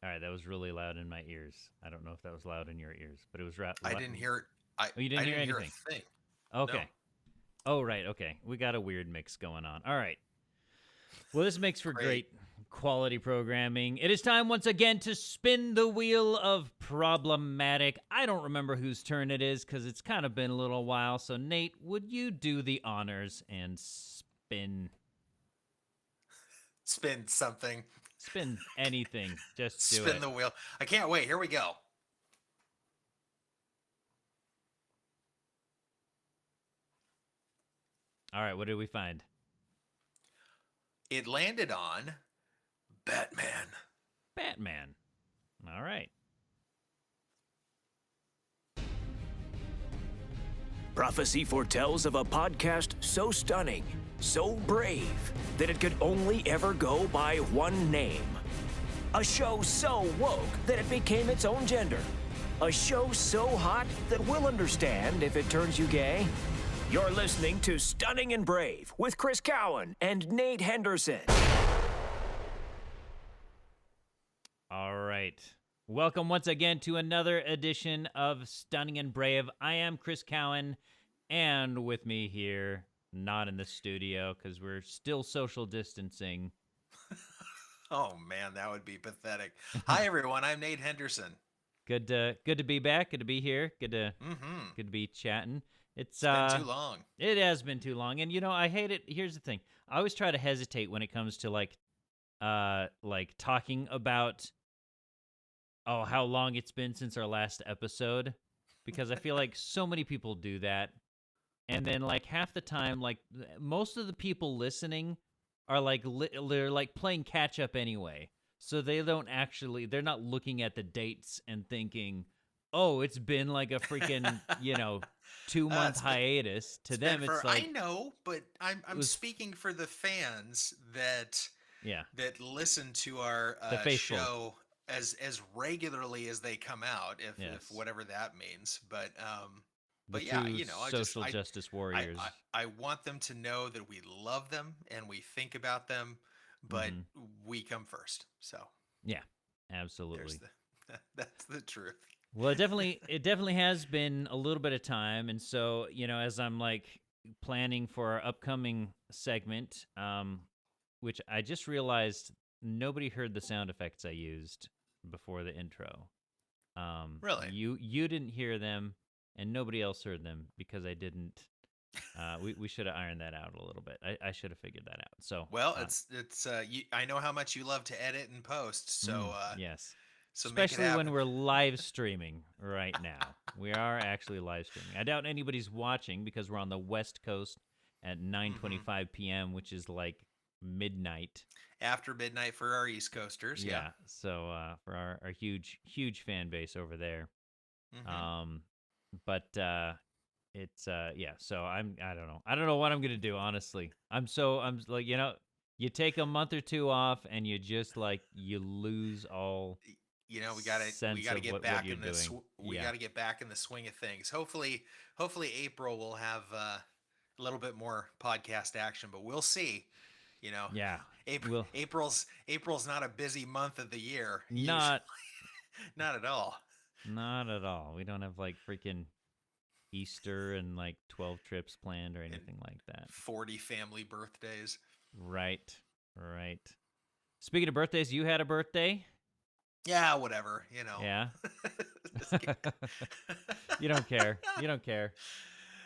All right, that was really loud in my ears. I don't know if that was loud in your ears, but it was I didn't hear it. Oh, you I didn't hear didn't hear a anything. thing. No. Okay. Oh, right. Okay. We got a weird mix going on. All right. Well, this makes for Great. great quality programming. It is time once again to spin the wheel of problematic. I don't remember whose turn it is because it's kind of been a little while. So, Nate, would you do the honors and Spin something. spin anything? Just do Spin it. the wheel. I can't wait. Here we go. All right. What did we find? It landed on Batman. Batman. All right. Prophecy foretells of a podcast so stunning, so brave, that it could only ever go by one name. A show so woke that it became its own gender. A show so hot that we'll understand if it turns you gay. You're listening to Stunning and Brave with Chris Cowan and Nate Henderson. All right. Welcome once again to another edition of Stunning and Brave. I am Chris Cowan, and with me here, not in the studio because we're still social distancing. Oh man, that would be pathetic. Hi everyone, I'm Nate Henderson. Good to be back. Good to be here. Good to be chatting. It's been too long. It has been too long, and I hate it. Here's the thing: I always try to hesitate when it comes to like talking about how long it's been since our last episode, because I feel like so many people do that, and then like half the time, like most of the people listening are like they're like playing catch up anyway, so they're not looking at the dates and thinking, oh, it's been like a freaking 2-month hiatus. To them, it's like, I know, but I'm was speaking for the fans that yeah, that listen to our the faithful. show as regularly as they come out, if Yes. whatever that means. But The yeah, two social I justice I, warriors. I want them to know that we love them and we think about them, but Mhm. we come first. So Yeah, there's absolutely. the that's the truth. Well, it definitely has been a little bit of time, and so as I'm like planning for our upcoming segment, which I just realized nobody heard the sound effects I used before the intro. Really? You didn't hear them, and nobody else heard them because I didn't. We should have ironed that out a little bit. I should have figured that out. So Well, it's I know how much you love to edit and post, yes. so make it Especially when happen. we're live streaming right now. We are actually live streaming. I doubt anybody's watching because we're on the West Coast at 9:25 p.m., which is like midnight. After midnight for our East Coasters, yeah. Yeah. So for our huge fan base over there. Hmm. Um, but it's yeah. So I don't know. I don't know what I'm gonna do. Honestly, I'm like you take a month or two off and you just like you lose all We sense gotta of get what back you're in this. doing. We Yeah. gotta get back in the swing of things. Hopefully April will have a little bit more podcast action, but we'll see. You know, Yeah. April, Well, April's not a busy month of the year usually, not not at all. not at all. We don't have like freaking Easter and like 12 trips planned or And anything like that. 40 family birthdays. Right. Right. Speaking of birthdays, you had a birthday? Yeah, whatever. Yeah. Just kidding. You don't care. You don't care.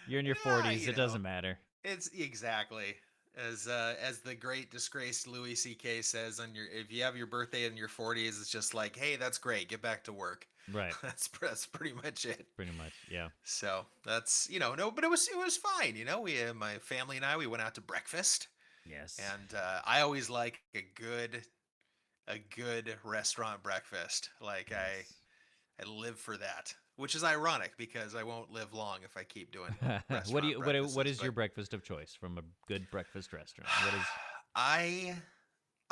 You're in your Yeah, 40s. It doesn't matter. it's exactly as the great disgraced Louis C.K. says on your if you have your birthday in your 40s, it's just like, hey, that's great. Get back to work. Right. That's pretty much it. Pretty much. Yeah. So that's no, but it was fine. We my family and we went out to breakfast, Yes. and I always like a good restaurant breakfast. Like Yes. I live for that, which is ironic because I won't live long if I keep doing What do restaurant you breakfasts. what is But your breakfast of choice from a good breakfast restaurant? What is I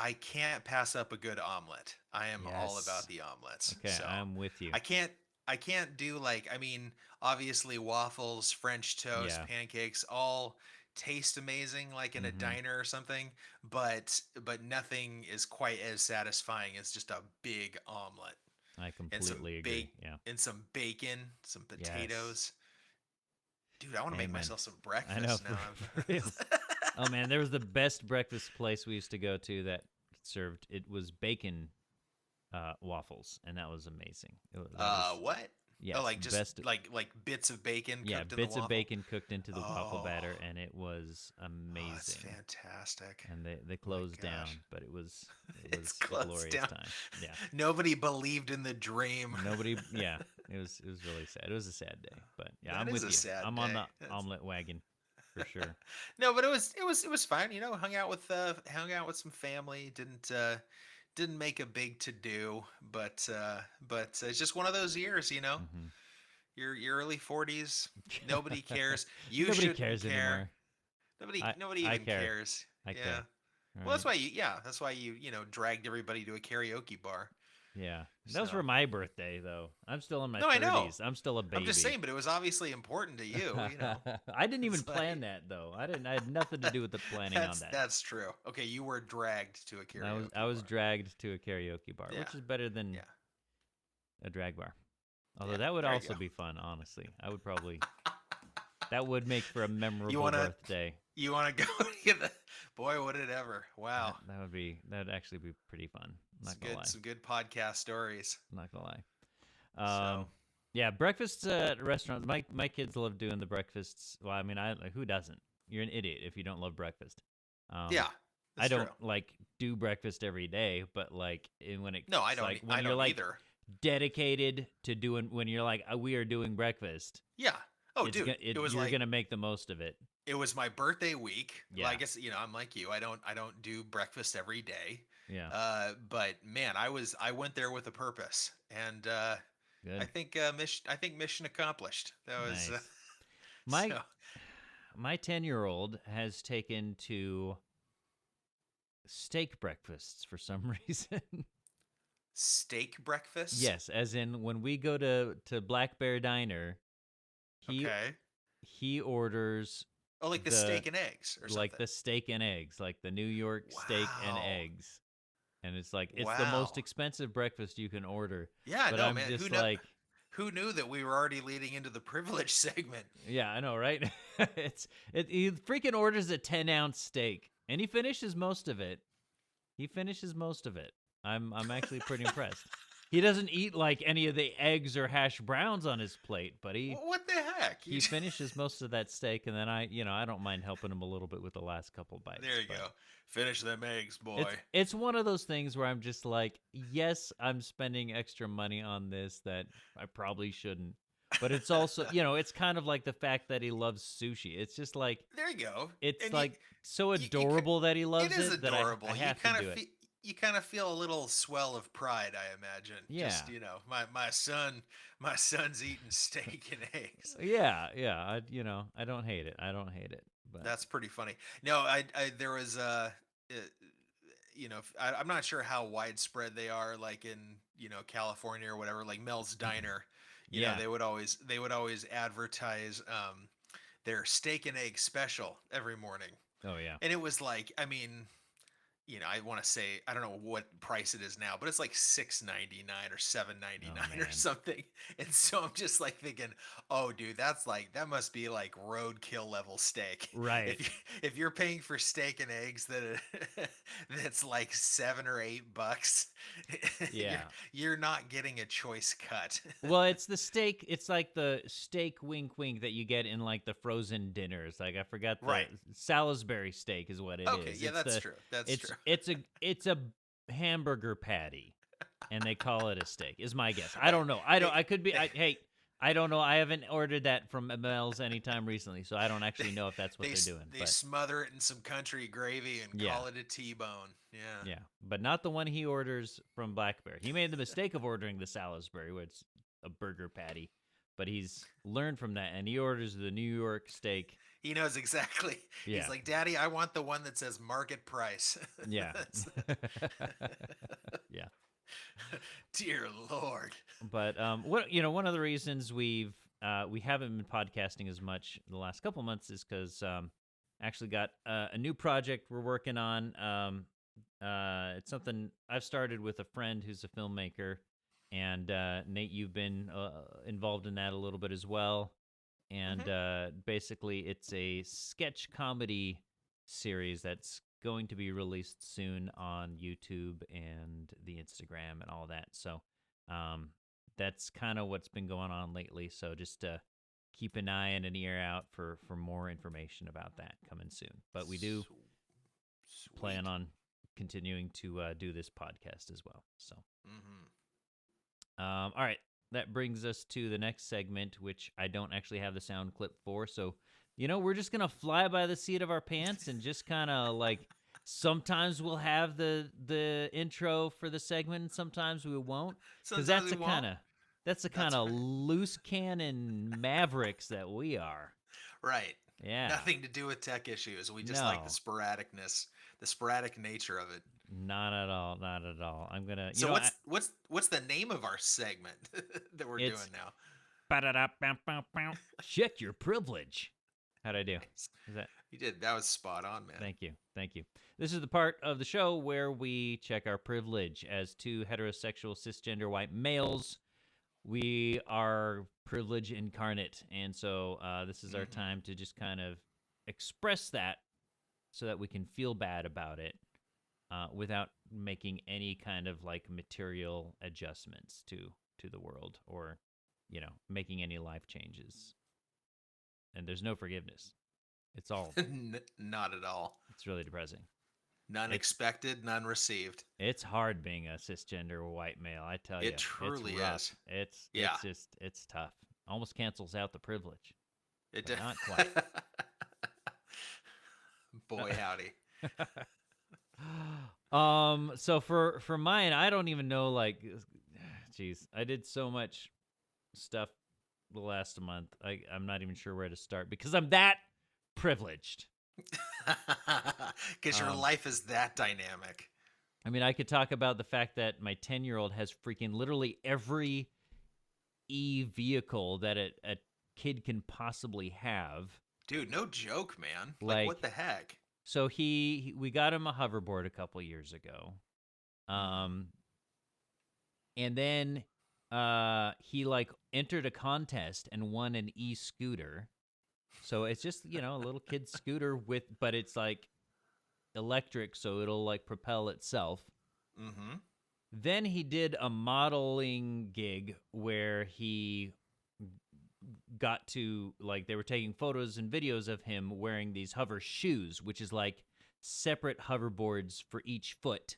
I can't pass up a good omelet. I am all about Yes. the omelets. Okay, So I'm with you. I can't I can't do like I mean obviously waffles, French toast, Yeah. pancakes all taste amazing like in a Mhm. diner or something, but nothing is quite as satisfying as just a big omelet I and some completely agree. Yeah. bacon, some Yes. potatoes. Dude, I want to make Amen. myself some I know breakfast now. for real. Oh man, there was the best breakfast place we used to go to that served it was bacon waffles, and that was amazing. That was What? Oh, yes, like just best. like bits of bacon Yeah, cooked in the bits of waffle. bacon cooked into the waffle Oh, batter, and it was oh, that's amazing. fantastic. And they My closed gosh. down, but it was It's a closed glorious down. time. Yeah, Nobody believed in the dream. nobody. Yeah, it was really sad. It was a sad day, but yeah, That I'm is with a you. sad I'm on day. the omelet wagon for sure. No, but it was fine. You know, hung out with some family. Didn't make a big to do, but it's just one of those years. You know, Hmm. your early 40s. Nobody cares. You Nobody shouldn't cares care. anymore. Nobody I even care. cares. I Yeah. care. All Well, right. that's why you know dragged everybody to a karaoke bar. Yeah, that was for So my birthday though. I'm still in my no, I know. 30s. I'm still a I'm just baby. saying, but it was obviously important to you. You know, I didn't even it's plan like that though. I didn't. I had nothing to do with the planning on that. that's true. Okay, you were dragged to a I karaoke was bar. dragged to a karaoke bar, Yeah, which is better than yeah, a drag bar. Although yeah. that would There you also go. be fun, honestly. I would probably that would make for a You memorable wanna birthday. you wanna go? Get the boy, would it ever? Wow, That would actually be pretty fun. I'm not gonna lie. some good podcast stories. I'm not gonna lie. So Yeah, breakfasts at restaurants. My kids love doing the breakfasts. Well, I mean, I like, who doesn't? You're an idiot if you don't love breakfast. Um, yeah, I that's don't true. like do breakfast every day, but like when it's No, I don't. like when I you're don't like either. dedicated to doing when you're like we are doing breakfast, Yeah. Oh, dude, it was you're like gonna make the most of it. it was my birthday week. Well, Yeah, I guess you know I'm like you. I don't do breakfast every day. yeah, But man, I went there with a purpose, and good, I think mission accomplished. That was nice. My so my 10-year-old has taken to steak breakfasts for some reason. steak breakfast. Yes, as in when we go to Black Bear Diner, he Okay. he orders Oh, like the the steak and eggs or like something. the steak and eggs, like the New York steak and Wow. eggs. And it's like it's the most Wow. expensive breakfast you can order. Yeah. But No, I'm man. just like, Who knew that we were already leading into the privilege segment? yeah, I know, right? He freaking orders a 10-ounce steak, and he finishes most of it. He finishes most of it. I'm actually pretty impressed. He doesn't eat like any of the eggs or hash browns on his plate, but What the heck? he finishes most of that steak, and then I don't mind helping him a little bit with the last couple bites. There you but go. Finish them eggs, boy. it's one of those things where I'm just like, yes, I'm spending extra money on this that I probably shouldn't. But it's also, it's kind of like the fact that he loves sushi. It's just like There you go. it's And like so you ca- adorable that he loves it is it that adorable. I have you kind to do of it. you kind of feel a little swell of pride, I imagine. Yeah. Just my son's eating steak and eggs. Yeah, I don't hate it. I don't hate it. But That's pretty funny. No, I there was I'm not sure how widespread they are, like in California or whatever. Like Mel's Diner, yeah. they would always advertise their steak and egg special every morning, Oh yeah. and it was like, I mean, I want to say I don't know what price it is now, but it's like $6.99 or $7.99 or man. something. And so I'm just like thinking, oh, dude, that must be like roadkill level steak, Right. If you're paying for steak and eggs that's like $7 or $8, Yeah. you're not getting a choice cut. Well, it's the steak. It's like the steak wink wink that you get in like the frozen dinners. Like I forgot the Right. Salisbury steak is what it is. Okay, yeah, that's true. That's true. It's a hamburger patty, and they call it a steak. Is my guess. I don't know. I could be. I don't know. I haven't ordered that from Mel's anytime recently, so I don't actually know if that's what they're doing. They But smother it in some country gravy and Yeah. call it a T-bone. Yeah. yeah, but not the one he orders from Black Bear. He made the mistake of ordering the Salisbury, where it's a burger patty. But he's learned from that, and he orders the New York steak. He knows exactly. Yeah. He's like, Daddy, I want the one that says market price. Yeah. That's- Yeah. Dear Lord. But one of the reasons we haven't been podcasting as much the last couple months is because actually got a new project we're working on. It's something I've started with a friend who's a filmmaker, and Nate, you've been involved in that a little bit as well. And basically, it's a sketch comedy series that's going to be released soon on YouTube and the Instagram and all that. So that's kind of what's been going on lately. So just keep an eye and an ear out for more information about that coming soon. But we do plan on continuing to do this podcast as well. So, all right. That brings us to the next segment, which I don't actually have the sound clip for. So, we're just going to fly by the seat of our pants and just kind of like sometimes we'll have the intro for the segment and sometimes we won't. Because that's the kind of loose cannon mavericks that we are. Right. Yeah. Nothing to do with tech issues. We just like the sporadicness, the sporadic nature of it. Not at all. Not at all. I'm gonna. So what's the name of our segment that we're doing now? Check your privilege. How'd I do? Nice. Is that you did? That was spot on, man. Thank you. This is the part of the show where we check our privilege as two heterosexual cisgender white males. We are privilege incarnate, and so this is our time to just kind of express that, so that we can feel bad about it. Without making any kind of like material adjustments to the world or, making any life changes. And there's no forgiveness. It's all not at all. It's really depressing. None expected, none received. It's hard being a cisgender white male, I tell you. It truly is. It's tough. Almost cancels out the privilege. Not quite. Boy howdy. So for mine, I don't even know, like, geez, I did so much stuff the last month. I'm not even sure where to start because I'm that privileged. Because your life is that dynamic. I mean, I could talk about the fact that my 10-year-old has freaking literally every e-vehicle that a kid can possibly have. Dude, no joke, man. Like what the heck? So we got him a hoverboard a couple years ago. And then he like entered a contest and won an e-scooter. So it's just, a little kid scooter but it's like electric, so it'll like propel itself. Then he did a modeling gig where he got to, like, they were taking photos and videos of him wearing these hover shoes, which is like separate hoverboards for each foot.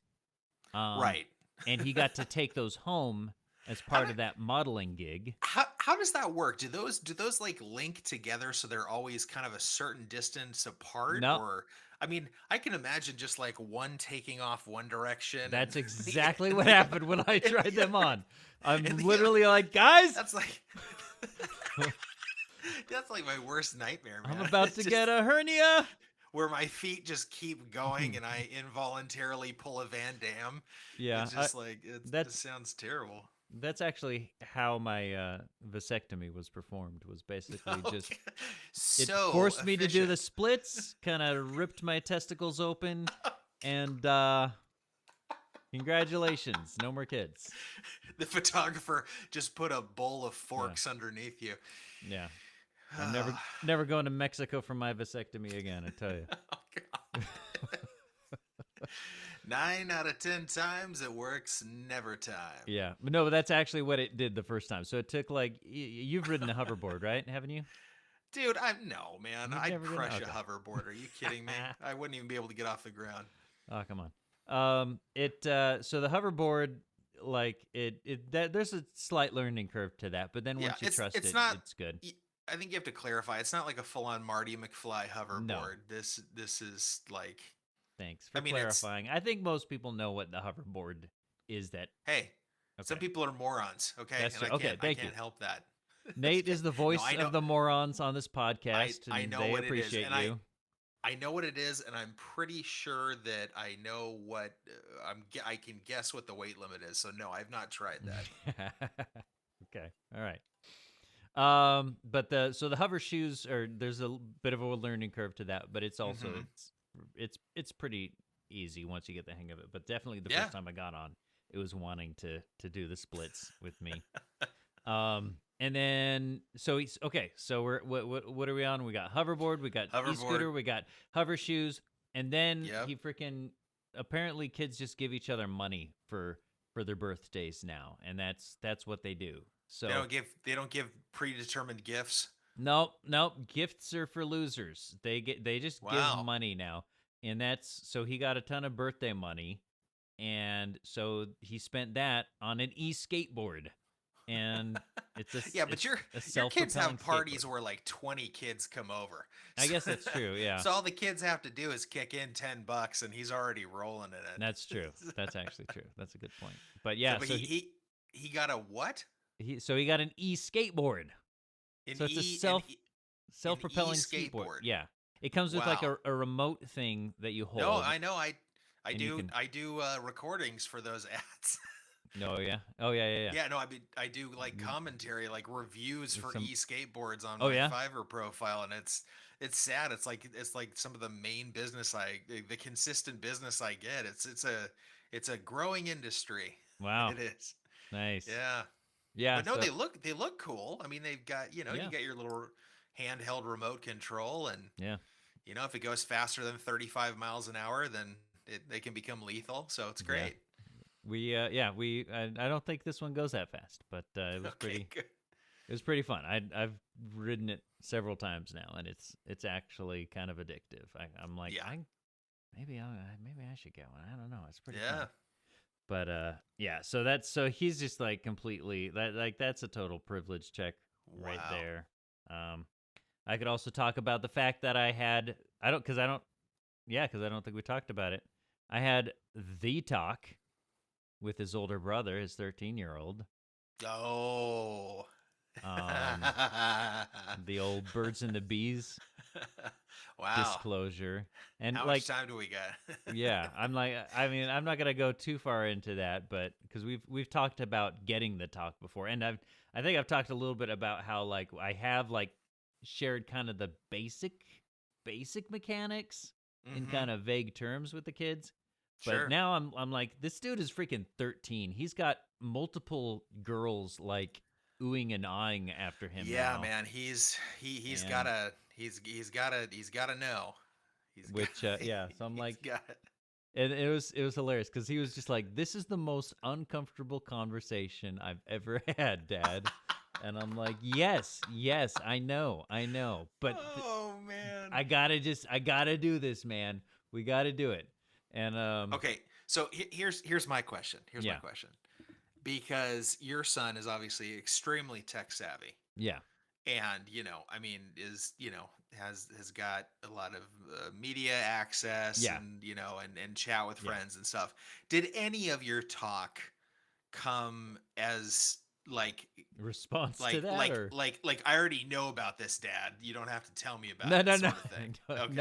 Right. And he got to take those home as part of that modeling gig. How does that work? Do those like link together so they're always kind of a certain distance apart? No. Or I mean, I can imagine just like one taking off one direction. That's exactly what happened when I tried them on. I'm literally like, guys, that's like that's like my worst nightmare, man. I'm about to get a hernia. Where my feet just keep going and I involuntarily pull a Van Damme. Yeah. It's just that sounds terrible. That's actually how my vasectomy was performed, was basically just it forced me to do the splits, kind of ripped my testicles open, and congratulations, no more kids. The photographer just put a bowl of forks underneath you. Yeah. I'm never going to Mexico for my vasectomy again, I tell you. Oh, God. 9 out of 10 times it works, never time. Yeah. But that's actually what it did the first time. So it took like, you've ridden a hoverboard, right? Haven't you? Dude, no, man. I'd crush a hoverboard. Are you kidding me? I wouldn't even be able to get off the ground. Oh, come on. So the hoverboard, like there's a slight learning curve to that, but then once you trust it's good. I think you have to clarify. It's not like a full-on Marty McFly hoverboard. No. This is like. Thanks for clarifying. I think most people know what the hoverboard is. Some people are morons. Okay, That's and I can't help that. Nate is the voice of the morons on this podcast. I know they what appreciate it is, you. I know what it is, and I'm pretty sure that I know what I can guess what the weight limit is. So no, I've not tried that. Okay, all right. But the hover shoes there's a bit of a learning curve to that, but it's also it's pretty easy once you get the hang of it. But definitely the first time I got on, it was wanting to do the splits with me. And then so he's okay. So we're what are we on? We got hoverboard, we got e-scooter, we got hover shoes, and then he freaking apparently kids just give each other money for their birthdays now, and that's what they do. So they don't give predetermined gifts. Nope. Gifts are for losers. They just give money now, and that's so he got a ton of birthday money, and so he spent that on an e-skateboard. And it's a but your kids have parties where like 20 kids come over. I guess that's true. Yeah. So all the kids have to do is kick in $10, and he's already rolling in it. That's true. That's actually true. That's a good point. But yeah, so he got a what? He got an e-skateboard. So it's a self-propelling skateboard. Yeah. It comes with like a remote thing that you hold. No, I know. I do recordings for those ads. No, yeah. Oh, yeah. Yeah, no, I do like commentary, like reviews for e-skateboards on my Fiverr profile, and it's sad. It's like some of the main business the consistent business I get. It's a growing industry. Wow. It is. Nice. Yeah. Yeah. But no, they look cool. I mean, they've got, you got your little handheld remote control, and if it goes faster than 35 miles an hour, then they can become lethal. So it's great. Yeah. I don't think this one goes that fast, but it was pretty good. It was pretty fun. I've ridden it several times now, and it's actually kind of addictive. I'm like, maybe I should get one. I don't know. It's pretty fun. But so he's just like completely that's a total privilege check right there. I could also talk about the fact that I don't think we talked about it. I had the talk with his older brother, his 13-year-old. Oh. The old birds and the bees disclosure. And how much time do we got? Yeah, I'm not gonna go too far into that, but because we've talked about getting the talk before, and I think I've talked a little bit about how like I have like shared kind of the basic mechanics in kind of vague terms with the kids. But now I'm like, this dude is freaking 13. He's got multiple girls like oohing and ahhing after him. Yeah, now. Man, he's gotta know. So I'm like, and it was hilarious because he was just like, this is the most uncomfortable conversation I've ever had, Dad. And I'm like, yes, I know, but man, I gotta do this, man. We gotta do it. And okay, so here's my question. My question, because your son is obviously extremely tech savvy. Yeah, and has got a lot of media access. And and chat with friends and stuff. Did any of your talk come as like response to that? Like I already know about this, Dad. You don't have to tell me about no sort of thing. Okay.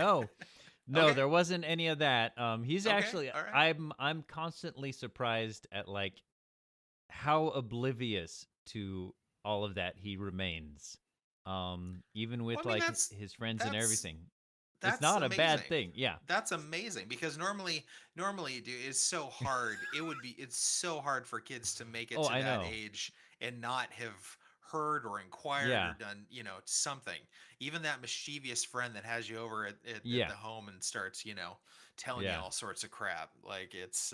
No, there wasn't any of that. He's actually, all right. I'm constantly surprised at like how oblivious to all of that he remains. Even with his friends and everything. It's not amazing. A bad thing. Yeah. That's amazing because normally, dude, it's so hard. It's so hard for kids to make it to that age and not have heard or inquired or done, something. Even that mischievous friend that has you over at the home and starts, telling you all sorts of crap. Like it's,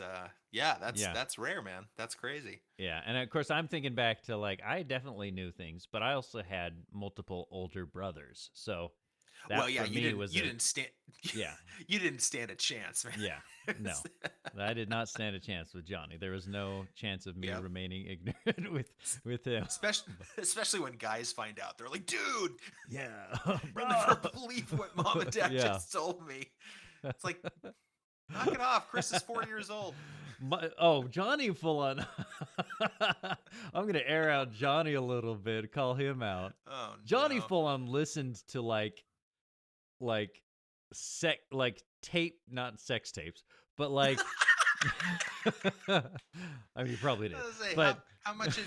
that's rare, man. That's crazy. Yeah. And of course I'm thinking back to like, I definitely knew things, but I also had multiple older brothers. So that you didn't stand a chance, man. Yeah. No, I did not stand a chance with Johnny. There was no chance of me remaining ignorant with him. Especially when guys find out. They're like, dude, bro. You'll never believe what Mom and Dad just told me. It's like, knock it off. Chris is 4 years old. Johnny full on. I'm going to air out Johnny a little bit, call him out. Oh, Johnny full on listened to like tape, not sex tapes, but like I mean, he probably did. Say, But how much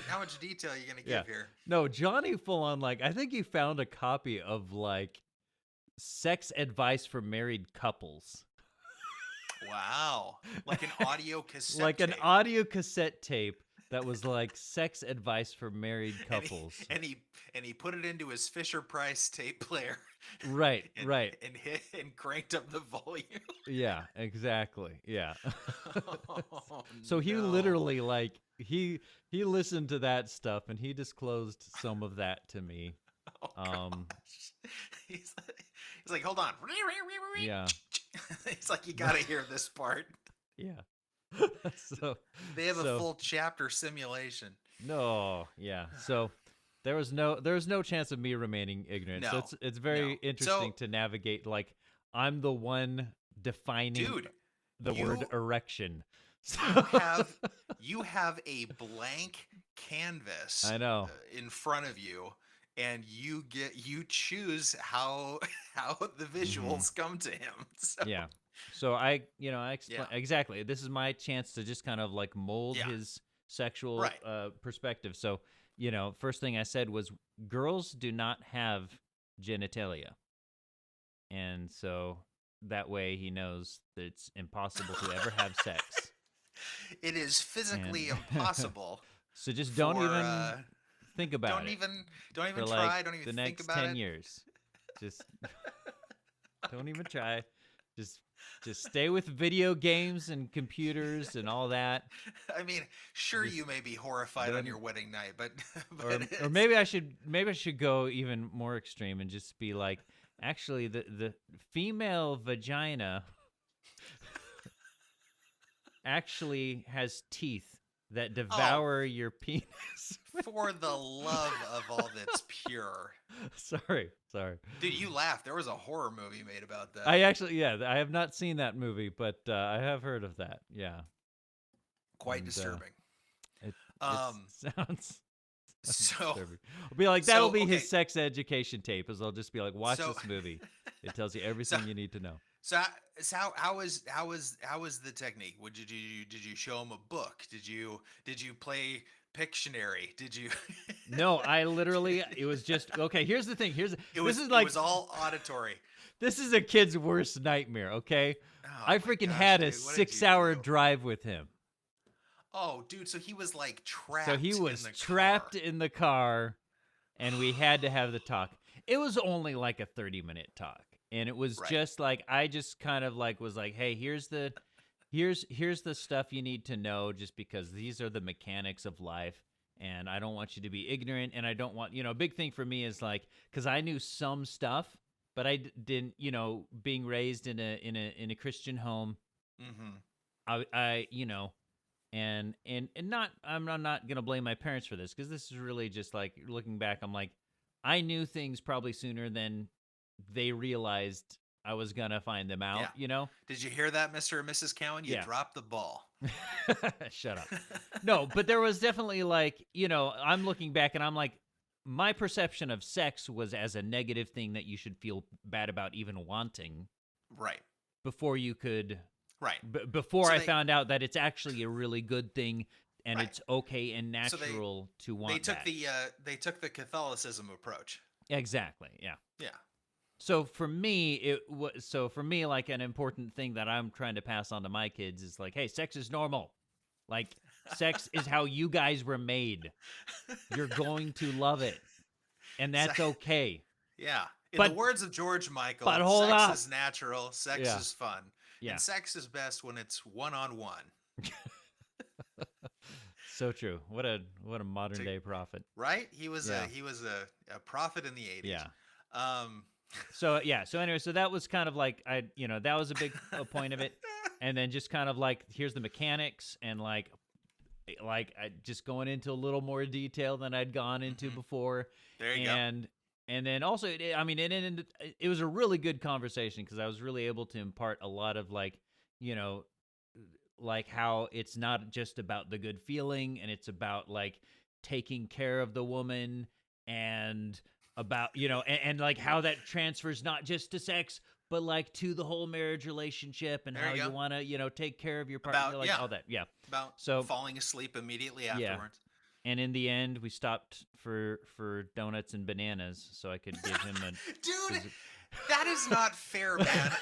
detail are you gonna give here? No, Johnny full on, like, I think he found a copy of like sex advice for married couples. Wow. Like an audio cassette like tape. An audio cassette tape that was like sex advice for married couples. And he put it into his Fisher-Price tape player. Right, and, right. And cranked up the volume. Yeah, exactly. Yeah. Oh, so he literally like he listened to that stuff and he disclosed some of that to me. Oh, gosh. He's like, hold on. Yeah. He's like, you gotta hear this part. Yeah. So they have a full chapter simulation. No, yeah. So there was no chance of me remaining ignorant. No, so it's very interesting to navigate. Like, I'm the one defining the word erection. So you have a blank canvas. I know. In front of you, and you choose how the visuals come to him. So. Yeah. So I explain exactly. This is my chance to just kind of like mold his sexual perspective. So, first thing I said was girls do not have genitalia. And so that way he knows that it's impossible to ever have sex. It is physically impossible. So just don't even think about it. Don't even for try. Like don't even the think next about 10 it. years. Just don't even try. Just stay with video games and computers and all that. I mean, sure, you may be horrified on your wedding night, but or maybe I should go even more extreme and just be like, actually, the female vagina actually has teeth that devour your penis. For the love of all that's pure. Sorry. Dude, you laughed. There was a horror movie made about that. I have not seen that movie, but I have heard of that. Yeah. Quite disturbing. It sounds so disturbing. I'll be like, that'll be his sex education tape, as I'll just be like, watch this movie. It tells you everything you need to know. So how was the technique? Did you show him a book? Did you play Pictionary? Did you? No, I literally. It was just okay. Here's the thing. It was all auditory. This is a kid's worst nightmare. Okay, I freaking had a 6-hour drive with him. Oh, dude! So he was like trapped. So he was trapped in the car, and we had to have the talk. It was only like a 30-minute talk. And it was just like, I just kind of like was like, hey, here's the stuff you need to know, just because these are the mechanics of life, and I don't want you to be ignorant, and I don't want, a big thing for me is like, because I knew some stuff, but I didn't, being raised in a Christian home, I and not, I'm not gonna blame my parents for this, because this is really just like looking back, I'm like, I knew things probably sooner than they realized I was gonna find them out. Did you hear that, Mr. and Mrs. Cowan? You dropped the ball. Shut up. No, but there was definitely like, I'm looking back and I'm like, my perception of sex was as a negative thing that you should feel bad about even wanting. Right. Before you could. Right. Before I found out that it's actually a really good thing and it's okay and natural to want that. They took the Catholicism approach. Exactly. Yeah. Yeah. So for me, like an important thing that I'm trying to pass on to my kids is like, hey, sex is normal. Like, sex is how you guys were made. You're going to love it, and that's okay. Yeah. In the words of George Michael, sex is natural, sex is fun, and sex is best when it's one-on-one. So true. What a modern day prophet. Right? He was a prophet in the 80s. Yeah. So anyway, so that was kind of like, that was a big point of it. And then just kind of like, here's the mechanics, and like I just going into a little more detail than I'd gone into before. There you go. And then also, it was a really good conversation, because I was really able to impart a lot of like, like how it's not just about the good feeling, and it's about like taking care of the woman, and about, and like how that transfers not just to sex, but like to the whole marriage relationship and how you want to, take care of your partner, all that. Yeah. About so falling asleep immediately afterwards. And in the end, we stopped for donuts and bananas, so I could give him a dude. That is not fair, man.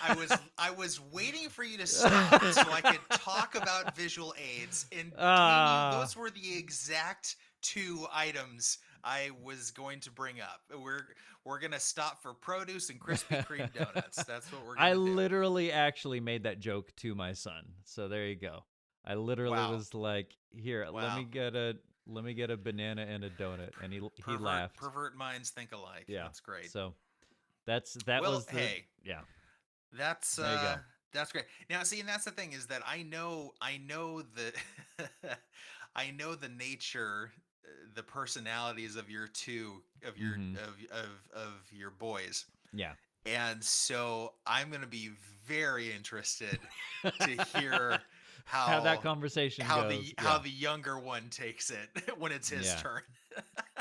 I was waiting for you to stop so I could talk about visual aids, and those were the exact 2 items I was going to bring up. We're gonna stop for produce and Krispy Kreme donuts. That's what we're gonna do. I literally actually made that joke to my son, so there you go. I literally was like, "Here, let me get a banana and a donut," and he laughed. Pervert minds think alike. Yeah, that's great. So that's great. Now, see, and that's the thing is that I know the I know the nature, the personalities of your of your boys. Yeah. And so I'm going to be very interested to hear how that conversation goes. How the younger one takes it when it's his turn.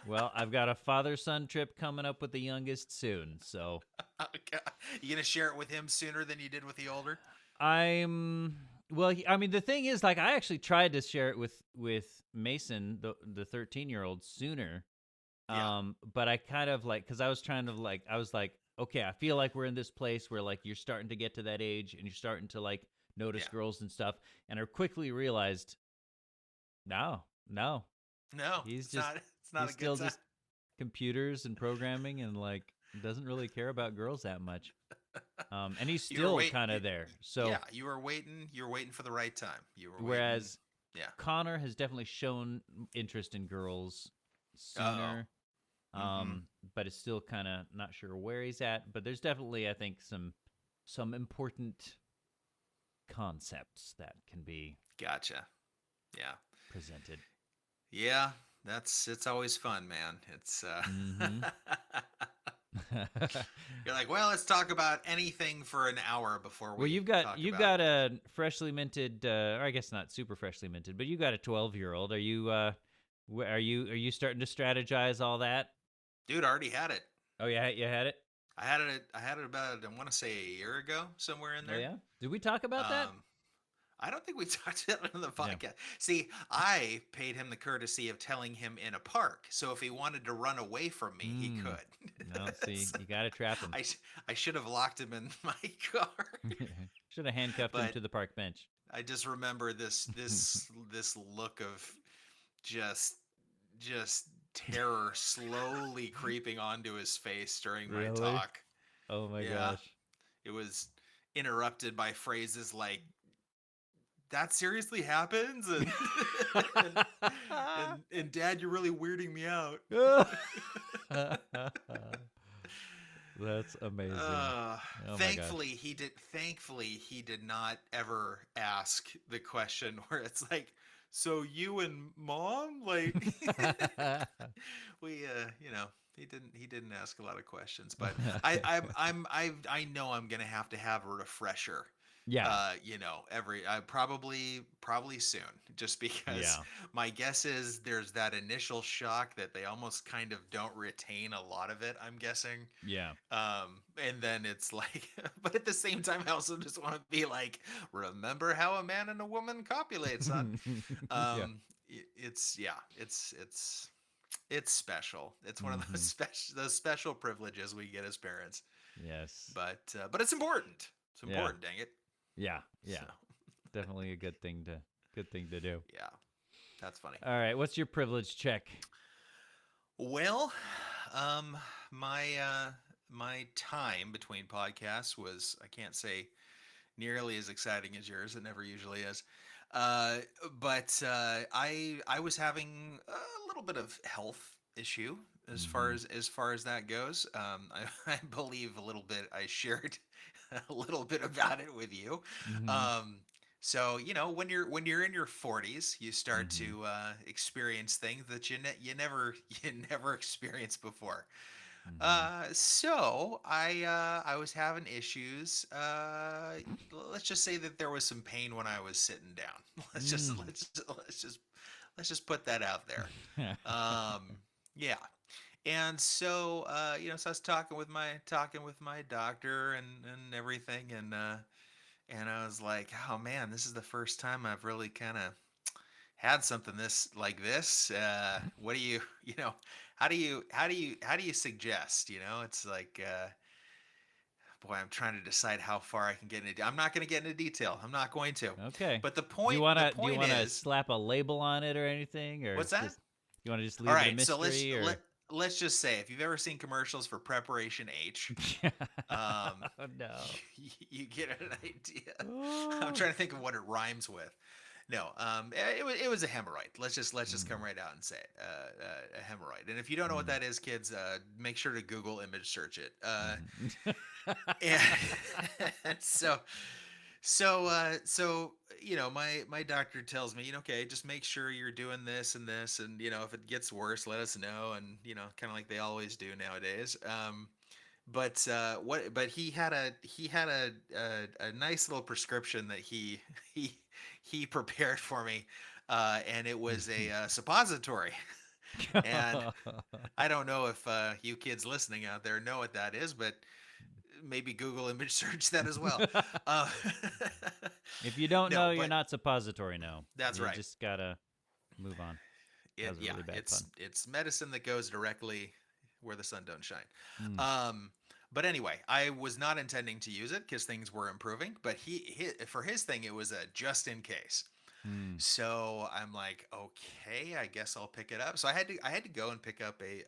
Well, I've got a father-son trip coming up with the youngest soon, so. You going to share it with him sooner than you did with the older? Well, I mean, the thing is, like, I actually tried to share it with Mason, the 13-year-old, sooner. But I kind of because I was trying to I was like, okay, I feel like we're in this place where like you're starting to get to that age and you're starting to like notice girls and stuff, and I quickly realized, no, he's still just computers and programming and like doesn't really care about girls that much. And he's still kind of there. So yeah, you were waiting for the right time. Whereas Connor has definitely shown interest in girls sooner. But it's still kind of not sure where he's at. But there's definitely, I think, some important concepts that can be presented. Yeah, it's always fun, man. It's you're like, well, let's talk about anything for an hour before we. Well, you've got a freshly minted, or I guess not super freshly minted, but you got a 12-year-old. Are you starting to strategize all that? Dude, I already had it. Oh yeah, you had it. I had it about, I want to say, a year ago, somewhere in there. Oh yeah. Did we talk about that? I don't think we talked about it on the podcast. Yeah. See, I paid him the courtesy of telling him in a park. So if he wanted to run away from me, he could. No, see, you got to trap him. I should have locked him in my car. Should have handcuffed him to the park bench. I just remember this look of just terror slowly creeping onto his face during my talk. Oh my gosh. It was interrupted by phrases like, that seriously happens? And Dad, you're really weirding me out. That's amazing. Thankfully, he did not ever ask the question where it's like, so you and Mom, like, he didn't ask a lot of questions, but I know I'm gonna have to have a refresher. Yeah. Probably soon, just because my guess is there's that initial shock that they almost kind of don't retain a lot of it, I'm guessing. Yeah. And then it's like, but at the same time, I also just want to be like, remember how a man and a woman copulate, son. It's special. It's one of those special privileges we get as parents. Yes. But it's important. It's important, dang it. Yeah. So. Definitely a good thing to do. Yeah. That's funny. All right, what's your privilege check? Well, my time between podcasts was, I can't say nearly as exciting as yours. It never usually is. But I was having a little bit of health issue as far as that goes. I believe a little bit. I shared a little bit about it with you. So when you're in your 40s, you start to experience things that you never experienced before. So I was having issues. Let's just say that there was some pain when I was sitting down. Let's just put that out there. Yeah. And so, so I was talking with my doctor and everything, and I was like, oh man, this is the first time I've really kind of had something this. What do you, how do you suggest? It's like, boy, I'm trying to decide how far I can get into. I'm not going to get into detail. I'm not going to. Okay. But the Do you point, the wanna do you point wanna is, slap a label on it or anything, or what's that? just you wanna just All leave it a right, so let's mystery, let or? let's just say if you've ever seen commercials for Preparation H, um, Oh no. you get an idea. I'm Oh. trying to think of what it rhymes with. No, it was a hemorrhoid. Let's just come Mm. right out and say it. A hemorrhoid. And if you don't know what Mm. that is, kids, make sure to Google image search it. Mhm. And, and so my doctor tells me, okay, just make sure you're doing this and this, and if it gets worse, let us know, and kind of like they always do nowadays. But he had a nice little prescription that he he prepared for me, and it was a suppository. And I don't know if you kids listening out there know what that is, but maybe Google image search that as well. Uh, If you don't no, know, you're but not suppository. No, that's you right. just gotta move on. That was a Yeah, really bad it's pun. it's medicine that goes directly where the sun don't shine. Mm. Um, but anyway, I was not intending to use it because things were improving. But for his thing, it was a just in case. Mm. So I'm like, okay, I guess I'll pick it up. So I had to go and pick up a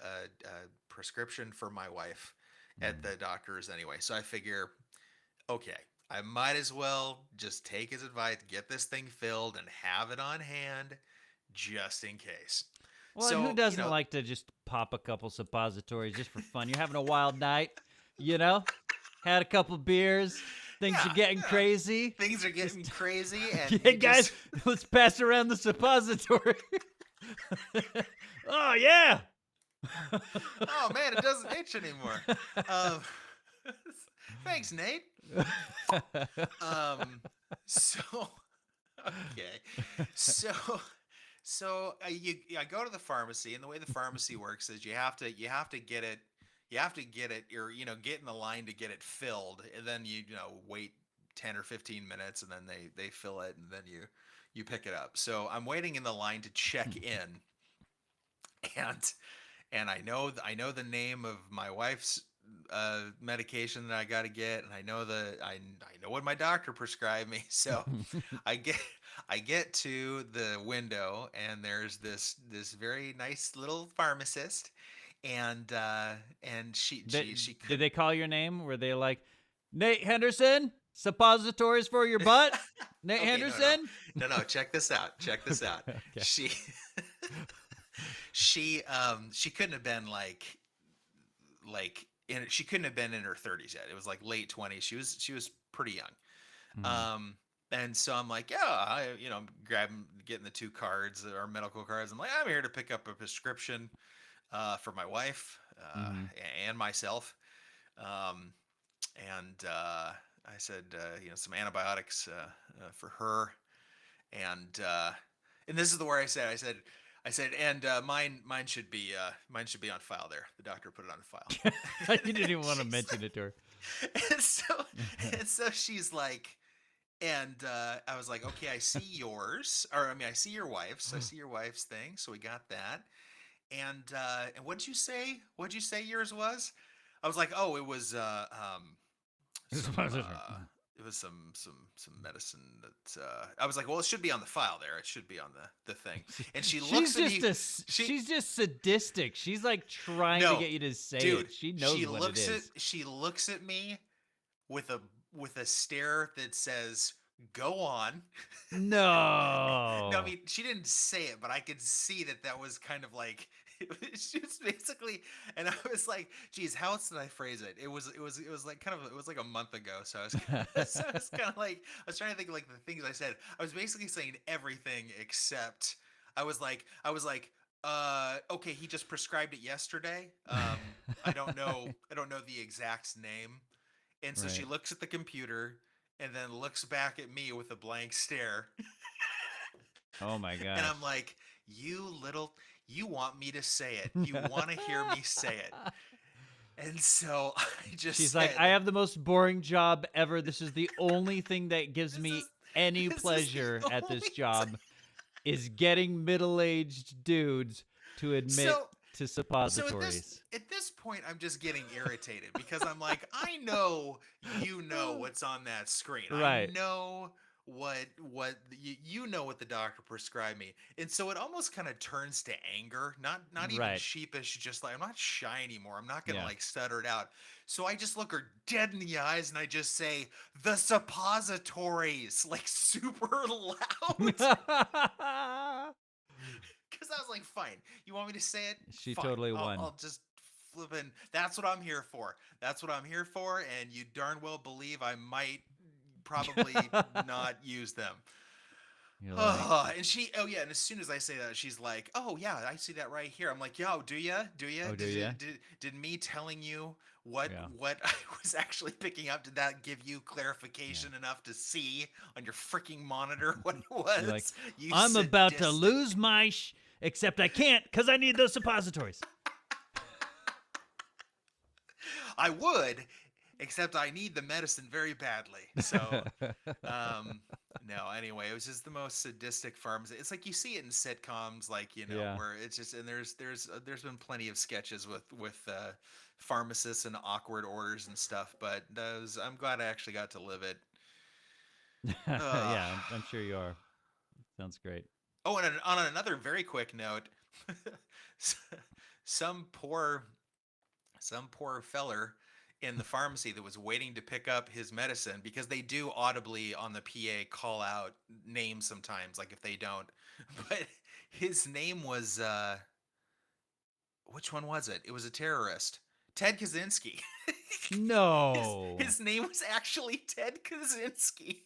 prescription for my wife at Mm. the doctor's anyway. So I figure, okay, I might as well just take his advice, get this thing filled, and have it on hand just in case. Well, and who So, doesn't like to just pop a couple suppositories just for fun? You're having a wild night, you know? Had a couple beers, things are yeah, getting yeah, crazy. things are getting Just, crazy, and hey you guys, just, let's pass around the suppository. Oh yeah. oh man, it doesn't itch anymore. Um, thanks, Nate. Um, so okay, so I go to the pharmacy, and the way the pharmacy works is you have to get it, or get in the line to get it filled, and then wait 10 or 15 minutes, and then they fill it, and then you pick it up. So I'm waiting in the line to check in, and I know the name of my wife's medication that I got to get, and I know what my doctor prescribed me. So I get I get to the window, and there's this very nice little pharmacist, and she Did couldn't. they call your name? Were they like, Nate Henderson? Suppositories for your butt? Nate Okay, no, Henderson? no, check this out, check this out. Okay. She she couldn't have been she couldn't have been in her 30s yet. It was like late 20s. She was pretty young. Mm. Um, and so I'm like, yeah, getting the two cards, our medical cards. I'm like, I'm here to pick up a prescription for my wife Mm-hmm. and myself. Um, and I said, some antibiotics for her, and this is the where I said, and mine should be on file there. The doctor put it on file. You didn't even want to She's mention it to her. and so and so she's like, and I was like, okay, I see yours, or I mean, I see your wife's. I see your wife's thing. So we got that. And what'd you say? What'd you say yours was? I was like, oh, it was some it was some medicine that I was like, well, it should be on the file there. It should be on the thing. And she She's looks at just me. she's just sadistic. She's like trying to No, get you to say dude. it. She knows what it is. She looks at me with a stare that says, "Go on." No, I No. mean, she didn't say it, but I could see that was kind of like she was basically, and I was like, "Geez, how else did I phrase it?" It was like kind of, it was like a month ago, so I was so I was kind of like, I was trying to think of like the things I said. I was basically saying everything except I was like, okay, he just prescribed it yesterday. I don't know the exact name. And so she Right. looks at the computer and then looks back at me with a blank stare. Oh my And I'm gosh. like, you You want me to say it. You want to hear me say it. And so I just She's said, like, I have the most boring job ever. This is the only thing that gives me any this is pleasure the at this only job is getting middle-aged dudes to admit to suppositories. At this point, I'm just getting irritated because I'm like, I know you know what's on that screen. Right. I know what you know what the doctor prescribed me, and so it almost kind of turns to anger, not even Right. sheepish, just like I'm not shy anymore. I'm not gonna Yeah. like stutter it out. So I just look her dead in the eyes and I just say the suppositories, like super loud. Because I was like, fine, you want me to say it? She Fine. totally won. I'll just flip in. That's what I'm here for. That's what I'm here for. And you darn well believe I might probably not use them. Like, And she, oh yeah, and as soon as I say that, she's like, "Oh yeah, I see that right here." I'm like, "Yo, do ya? Do ya? Oh, do ya? Did me telling you what Yeah. what I was actually picking up, did that give you clarification enough to see on your freaking monitor what it was?" You're like, You I'm about to sadistic- lose my except I can't because I need those suppositories. I would, except I need the medicine very badly. So, no. Anyway, it was just the most sadistic pharmacy. It's like you see it in sitcoms, like Yeah. where it's just, and there's been plenty of sketches with pharmacists and awkward orders and stuff. But I'm glad I actually got to live it. Yeah, I'm sure you are. Sounds great. Oh, and on another very quick note, some poor feller in the pharmacy that was waiting to pick up his medicine, because they do audibly on the PA call out names sometimes, like if they don't. But his name was which one was it? It was a terrorist. Ted Kaczynski. No. His name was actually Ted Kaczynski.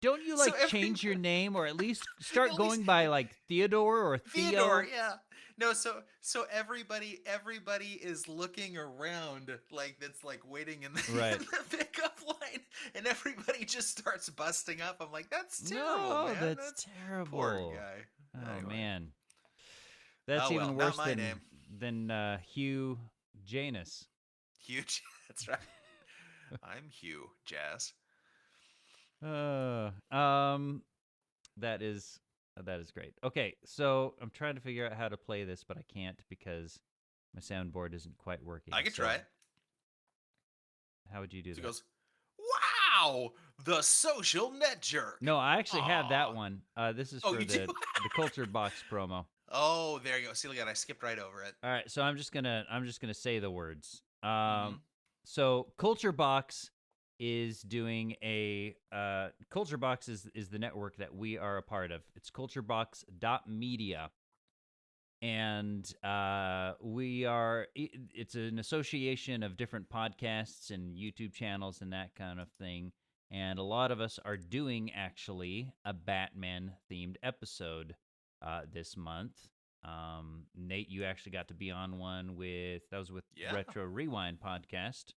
Don't you like change your name, or at least start going by like Theodore or Theo? Theodore, yeah. No, so everybody is looking around like that's like waiting in the, Right. in the pickup line, and everybody just starts busting up. I'm like, that's terrible, No, man. that's terrible. Poor guy. Oh Anyway. man, that's even not worse my name. than Hugh Janus. Hugh, that's right. I'm Hugh Jazz. That is great. Okay, so I'm trying to figure out how to play this, but I can't because my soundboard isn't quite working. I could try it. How would you do that? It goes, wow, the social net jerk. No, I actually have that one. This is for the Culture Box promo. Oh, there you go. See, look at I skipped right over it. All right, so I'm just gonna say the words. So Culture Box is doing a Culture Box is the network that we are a part of. It's culturebox.media, and it's an association of different podcasts and YouTube channels and that kind of thing. And a lot of us are doing actually a Batman themed episode this month. Nate, you actually got to be on one with Retro Rewind podcast.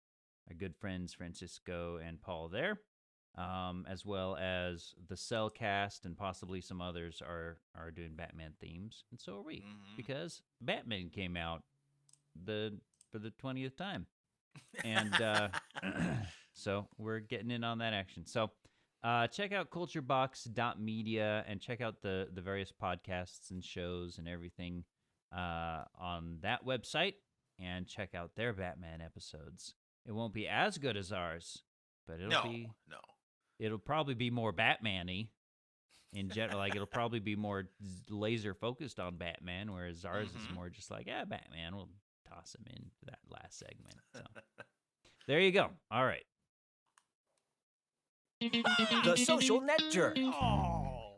Our good friends Francisco and Paul there, as well as the Cellcast and possibly some others are doing Batman themes, and so are we, because Batman came out for the 20th time, and so we're getting in on that action. So check out culturebox.media and check out the various podcasts and shows and everything on that website, and check out their Batman episodes. It won't be as good as ours, but it'll probably be more Batman-y in general. Like, it'll probably be more laser focused on Batman, whereas ours is more just like, Batman, we'll toss him in that last segment. So there you go. All right. The Social Net Jerk. Oh.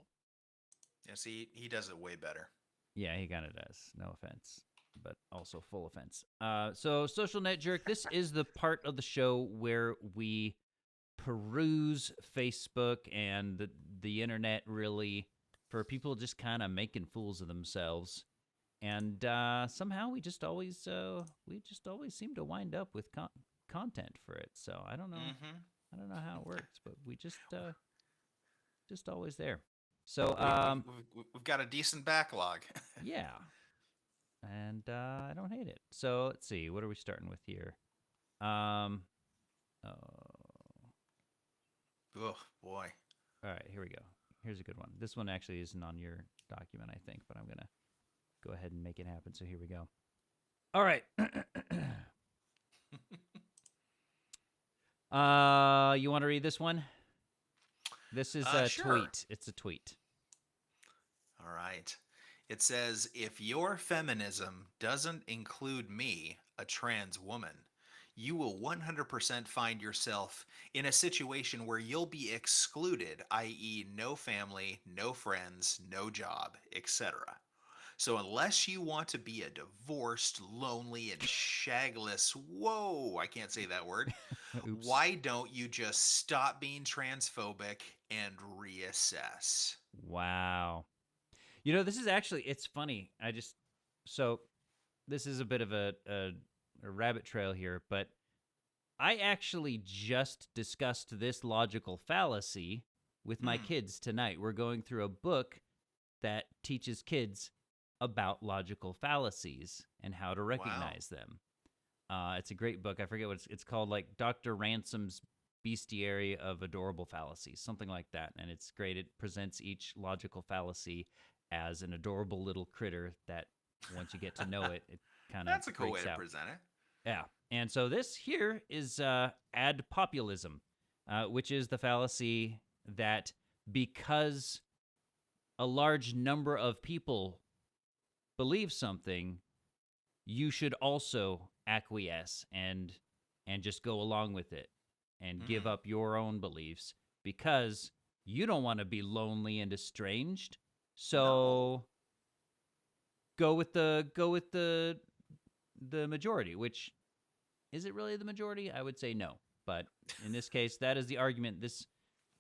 Yeah, see, he does it way better. Yeah, he kind of does. No offense, but also full offense. So Social Net Jerk, this is the part of the show where we peruse Facebook and the internet, really, for people just kind of making fools of themselves. And somehow we just always seem to wind up with content for it. So I don't know. I don't know how it works, but we just always there. So we've got a decent backlog. Yeah. And I don't hate it. So let's see. What are we starting with here? Oh boy. All right, here we go. Here's a good one. This one actually isn't on your document, I think, but I'm going to go ahead and make it happen. So here we go. All right. You want to read this one? This is a sure. tweet. It's a tweet. All right. It says, if your feminism doesn't include me, a trans woman, you will 100% find yourself in a situation where you'll be excluded, i.e., no family, no friends, no job, etc. So unless you want to be a divorced, lonely, and shagless, whoa, I can't say that word, why don't you just stop being transphobic and reassess? Wow. You know, this is actually, it's funny. So this is a bit of a rabbit trail here, but I actually just discussed this logical fallacy with my kids tonight. We're going through a book that teaches kids about logical fallacies and how to recognize them. It's a great book. I forget what it's called, like Dr. Ransom's Bestiary of Adorable Fallacies, something like that. And it's great. It presents each logical fallacy as an adorable little critter that once you get to know it, it kind of That's a cool way to present it. Yeah. And so this here is ad populism, which is the fallacy that because a large number of people believe something, you should also acquiesce and just go along with it and give up your own beliefs because you don't want to be lonely and estranged. So go with the majority, which is it really the majority? I would say no. But in this case, that is the argument. This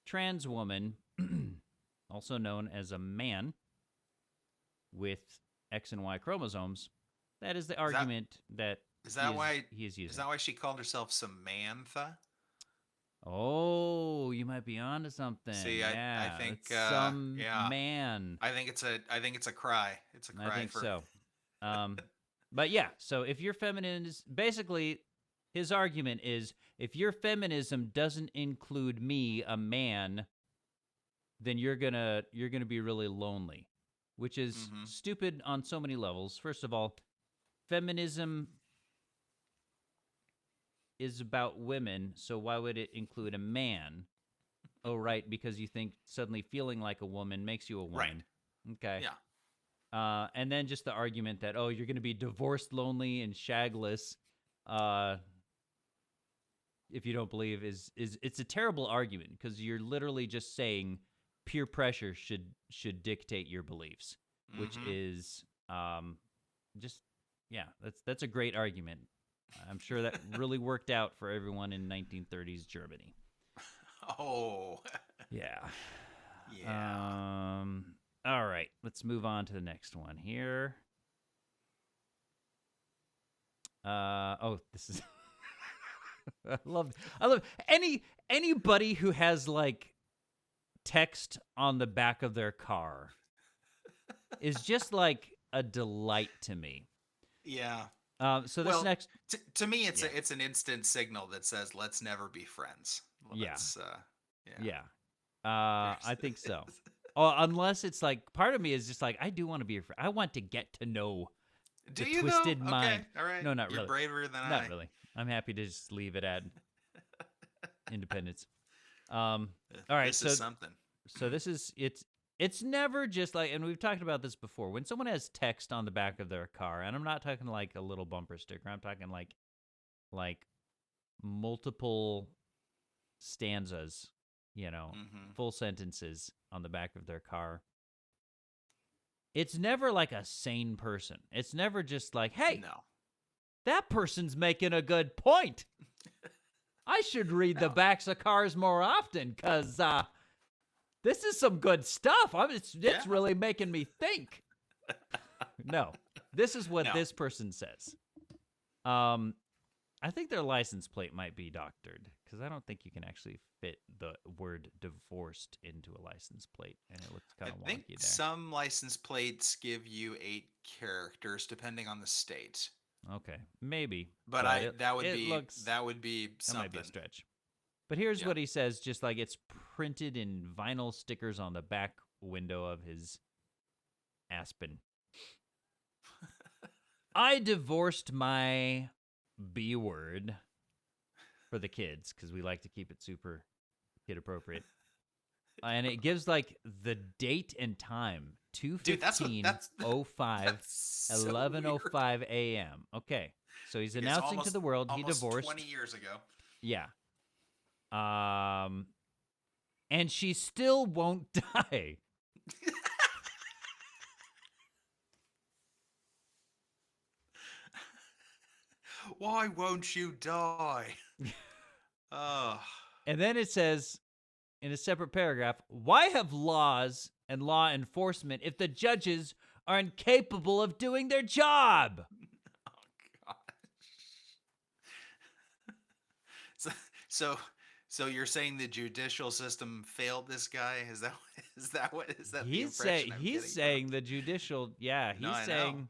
trans woman, also known as a man with X and Y chromosomes, that is the argument that he is using. Is that why she called herself Samantha? Oh, you might be onto something. See, yeah, I think man. I think it's a cry. It's a cry. I think so. But yeah, so if your feminine is basically his argument is if your feminism doesn't include me, a man, then you're gonna be really lonely, which is stupid on so many levels. First of all, feminism is about women, so why would it include a man? Oh, right, because you think suddenly feeling like a woman makes you a woman. Right. Okay. Yeah. And then just the argument that, you're going to be divorced, lonely, and shagless if you don't believe is it's a terrible argument because you're literally just saying peer pressure should dictate your beliefs, which is that's a great argument. I'm sure that really worked out for everyone in 1930s Germany. Oh. Yeah. Yeah. All right, let's move on to the next one here. This is I love anybody who has like text on the back of their car is just like a delight to me. Yeah. So this next to me it's an instant signal that says let's never be friends. I think so. Unless it's like part of me is just like I do want to be your friend. I want to get to know the twisted mind. Okay. All right. No, not You're really. braver than Not really. I'm happy to just leave it at independence. All right. This is something. So this is it's never just like, and we've talked about this before, when someone has text on the back of their car, and I'm not talking like a little bumper sticker, I'm talking like multiple stanzas, full sentences on the back of their car. It's never like a sane person. It's never just like, hey, no, that person's making a good point. I should read the backs of cars more often because this is some good stuff. It's really making me think. No, this is what this person says. I think their license plate might be doctored because I don't think you can actually fit the word divorced into a license plate, and it looks kind of wonky think there. some license plates give you 8 characters depending on the state. Okay, maybe. But that would be something. That might be a stretch. But here's what he says, just like it's printed in vinyl stickers on the back window of his Aspen. I divorced my B word for the kids because we like to keep it super kid appropriate. And it gives like the date and time, 2:15:05, 11:05 a.m. Okay, so he's announcing to the world he divorced 20 years ago. Yeah. And she still won't die. Why won't you die? Oh. And then it says in a separate paragraph, why have laws and law enforcement if the judges are incapable of doing their job? Oh, gosh. So you're saying the judicial system failed this guy? Is that the impression he's saying the judicial, he's saying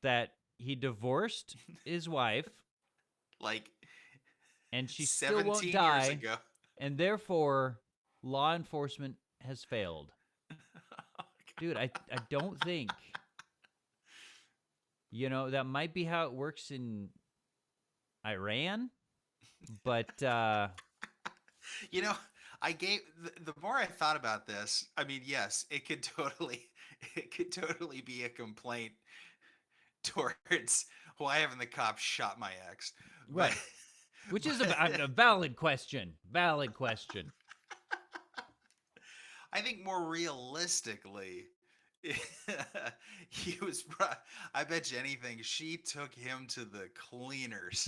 that he divorced his wife, like, and she still won't die, years ago. And therefore law enforcement has failed. Oh, dude, I don't think, that might be how it works in Iran, but I gave the more I thought about this, I mean, yes, it could totally be a complaint towards why haven't the cops shot my ex, right? Which is a valid question. Valid question. I think more realistically, he was. I bet you anything, she took him to the cleaners,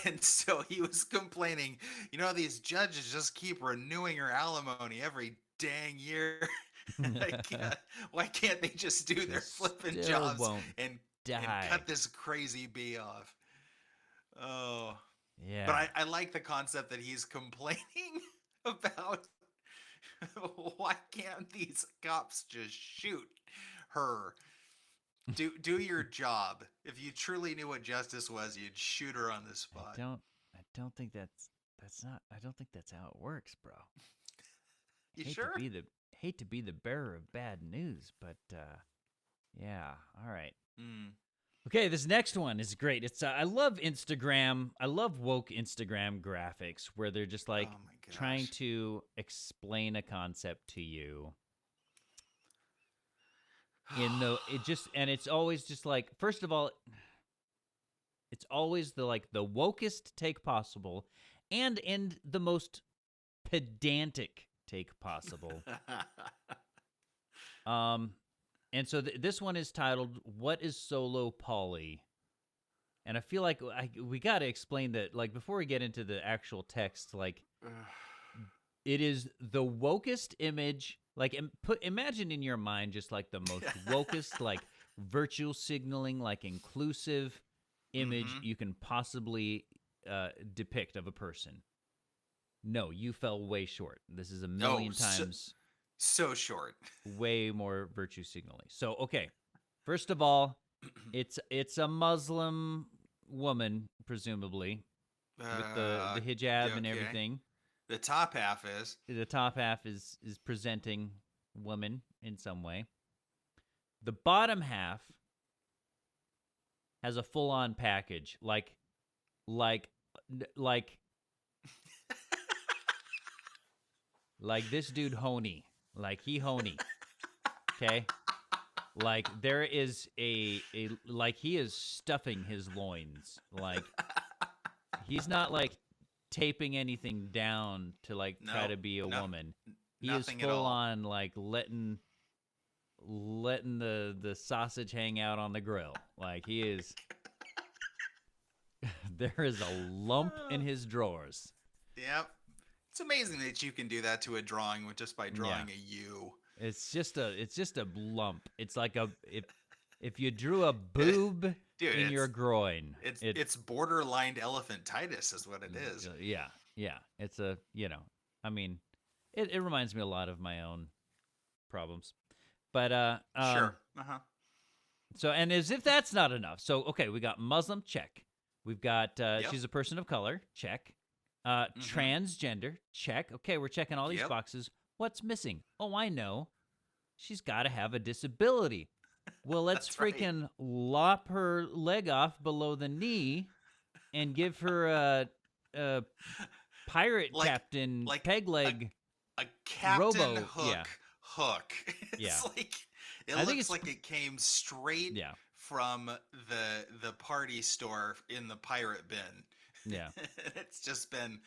and so he was complaining. These judges just keep renewing her alimony every dang year. Why can't they just do their flipping jobs and cut this crazy bee off? Oh, yeah. But I like the concept that he's complaining about. Why can't these cops just shoot her? Do your job. If you truly knew what justice was, you'd shoot her on the spot. I don't think that's how it works, bro. You sure? Hate to be the bearer of bad news, but yeah. All right. Okay, this next one is great. It's I love Instagram. I love woke Instagram graphics where they're just like trying to explain a concept to you. It's always just like, first of all, it's always the wokest take possible, and in the most pedantic take possible. And so this one is titled, What is Solo Poly? And I feel like we got to explain that, like, before we get into the actual text, like, it is the wokest image. Like, imagine in your mind just, like, the most wokest, like, virtue signaling, like, inclusive image you can possibly depict of a person. No, you fell way short. This is a million times... So short. Way more virtue signaling. So, okay. First of all, it's a Muslim woman, presumably, with the hijab and everything. The top half is. The top half is presenting woman in some way. The bottom half has a full-on package, like this dude Honey. Like, he honey, okay? Like, there is like, he is stuffing his loins. Like, he's not, like, taping anything down to, like, try to be a woman. He is full on, like, letting the sausage hang out on the grill. Like, he is... There is a lump in his drawers. Yep. It's amazing that you can do that to a drawing just by drawing a U. It's just a lump. It's like if you drew a boob Dude, in your groin, it's borderline elephantitis is what it is. Yeah. It's a, I mean, it reminds me a lot of my own problems. But Sure. So, and as if that's not enough. So, okay, we got Muslim, check. We've got she's a person of color, check. Transgender, check. Okay, we're checking all these boxes. What's missing? Oh, I know. She's got to have a disability. Well, let's freaking lop her leg off below the knee and give her a pirate captain peg leg. A Captain Robo, hook. It's it looks like it came straight from the party store in the pirate bin. Yeah. It's just been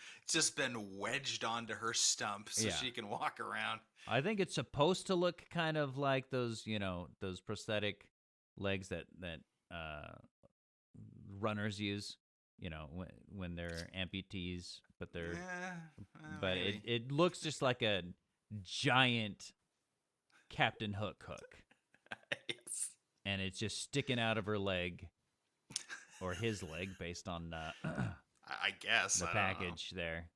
wedged onto her stump so she can walk around. I think it's supposed to look kind of like those, those prosthetic legs that runners use, when they're amputees, but it looks just like a giant Captain Hook. Yes. And it's just sticking out of her leg or his leg based on I guess the package there.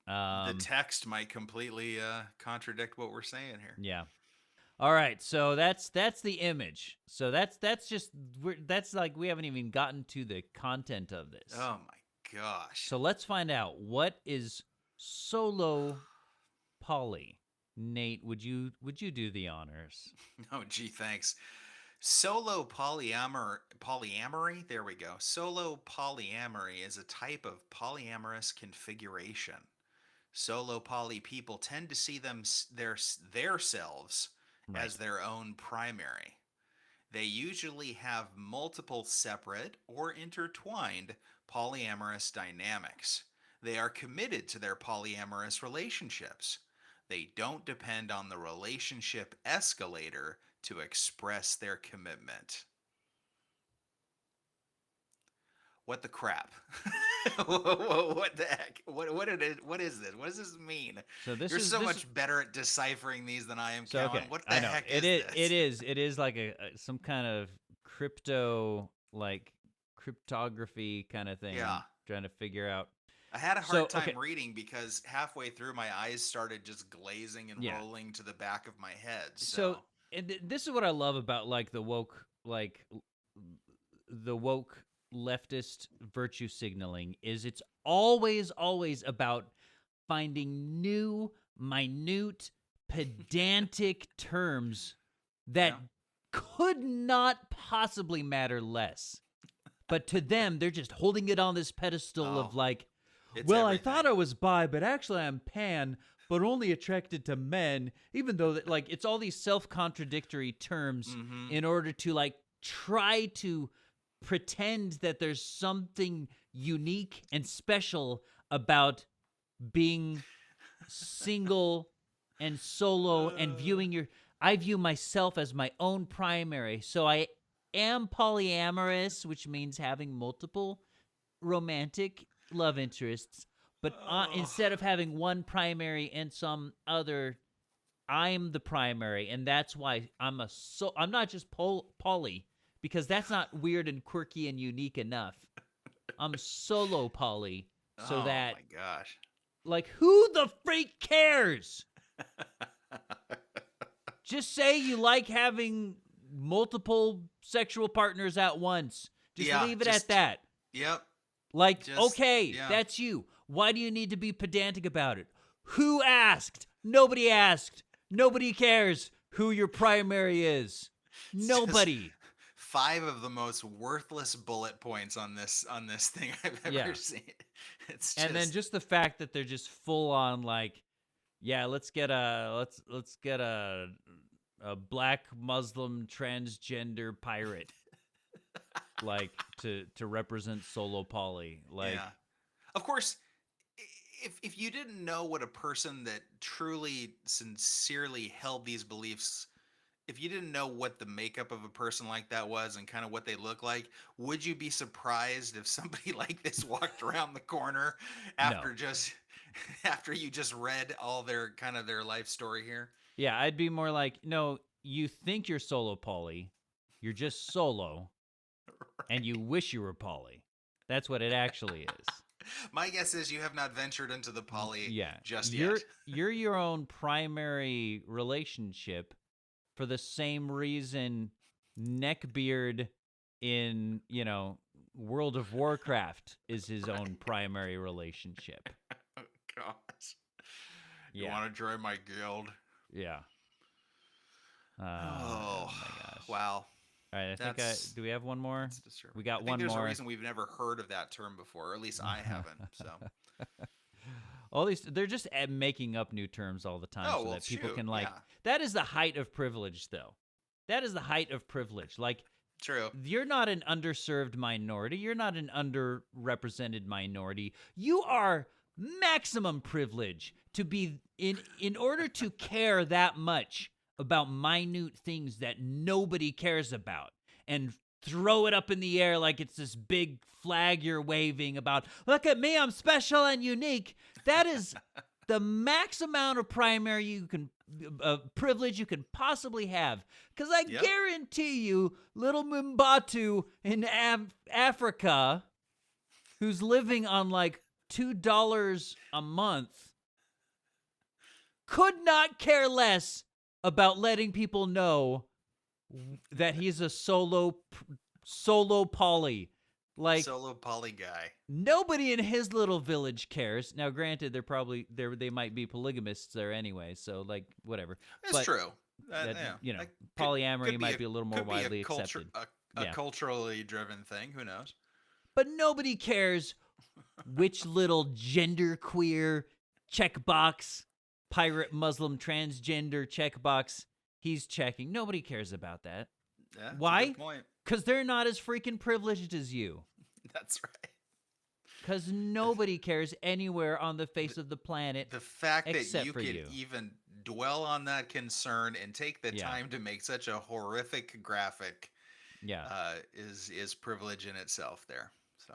The text might completely contradict what we're saying here. Yeah. All right, so that's the image. So that's like we haven't even gotten to the content of this. Oh my gosh. So let's find out, what is solo poly. Nate, would you do the honors? Oh, gee, thanks. Solo polyamory, there we go. Solo polyamory is a type of polyamorous configuration. Solo poly people tend to see theirselves as their own primary. They usually have multiple separate or intertwined polyamorous dynamics. They are committed to their polyamorous relationships. They don't depend on the relationship escalator to express their commitment. What the crap? What the heck? What is this? What does this mean? So You're so much better at deciphering these than I am, Calvin. Okay. What the heck is this? It is like some kind of cryptography kind of thing. Yeah. Trying to figure out. I had a hard time reading because halfway through my eyes started just glazing and rolling to the back of my head. So this is what I love about the woke leftist virtue signaling is it's always about finding new, minute, pedantic terms that could not possibly matter less. But to them, they're just holding it on this pedestal of well, everything. I thought I was bi, but actually I'm pan, but only attracted to men, even though it's all these self-contradictory terms in order to try to pretend that there's something unique and special about being single and solo and I view myself as my own primary. So I am polyamorous, which means having multiple romantic love interests, but instead of having one primary and some other, I'm the primary, and that's why I'm not just poly, because that's not weird and quirky and unique enough. I'm solo poly, so that my gosh, who the freak cares? Just say you like having multiple sexual partners at once. Just leave it at that. Yep. That's you. Why do you need to be pedantic about it? Who asked? Nobody asked. Nobody cares who your primary is. Nobody. 5 of the most worthless bullet points on this thing I've ever seen. And then just the fact that they're just full on let's get a black Muslim transgender pirate. To represent solo poly. Of course, if you didn't know what a person that truly, sincerely held these beliefs, if you didn't know what the makeup of a person like that was and kind of what they look like, would you be surprised if somebody like this walked around the corner after you just read all their life story here? Yeah, I'd be more no, you think you're solo poly. You're just solo, and you wish you were poly. That's what it actually is. My guess is you have not ventured into the poly just yet. Yet. You're your own primary relationship for the same reason Neckbeard in, World of Warcraft is his own primary relationship. Oh, gosh. You want to join my guild? Yeah. Oh my gosh. Wow. All right, do we have one more? We got one more. There's a reason we've never heard of that term before, or at least I haven't. So, all these, they're just making up new terms all the time so that people can That is the height of privilege, though. That is the height of privilege. Like, true. You're not an underserved minority. You're not an underrepresented minority. You are maximum privilege to be in order to care that much about minute things that nobody cares about and throw it up in the air like it's this big flag you're waving about, look at me, I'm special and unique. That is the max amount of primary privilege you can possibly have. Because I guarantee you, little Mumbatu in Africa, who's living on like $2 a month, could not care less about letting people know that he's a solo poly. Like, solo poly guy. Nobody in his little village cares. Now, granted, they might be polygamists there anyway, so like whatever. It's true. Polyamory might be a little more widely accepted. A culturally driven thing. Who knows? But nobody cares which little genderqueer checkbox, pirate, Muslim, transgender checkbox he's checking. Nobody cares about that. Yeah, why? Because they're not as freaking privileged as you. That's right. Because nobody cares anywhere on the face of the planet. The fact that you could even dwell on that concern and take the time to make such a horrific graphic, is privilege in itself. There, so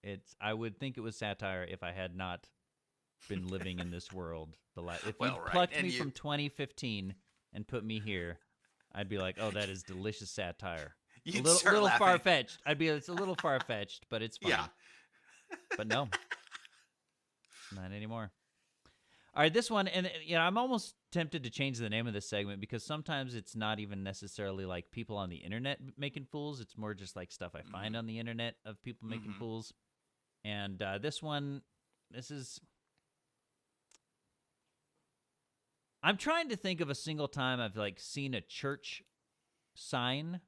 it's. I would think it was satire if I had not been living in this world. If you plucked me from 2015 and put me here, I'd be like, oh, that is delicious satire. A little far-fetched. It's a little far-fetched, but it's fine. Yeah. But no. Not anymore. All right, this one, and I'm almost tempted to change the name of this segment because sometimes it's not even necessarily like people on the internet making fools. It's more just like stuff I find on the internet of people making fools. And this is... I'm trying to think of a single time I've like seen a church sign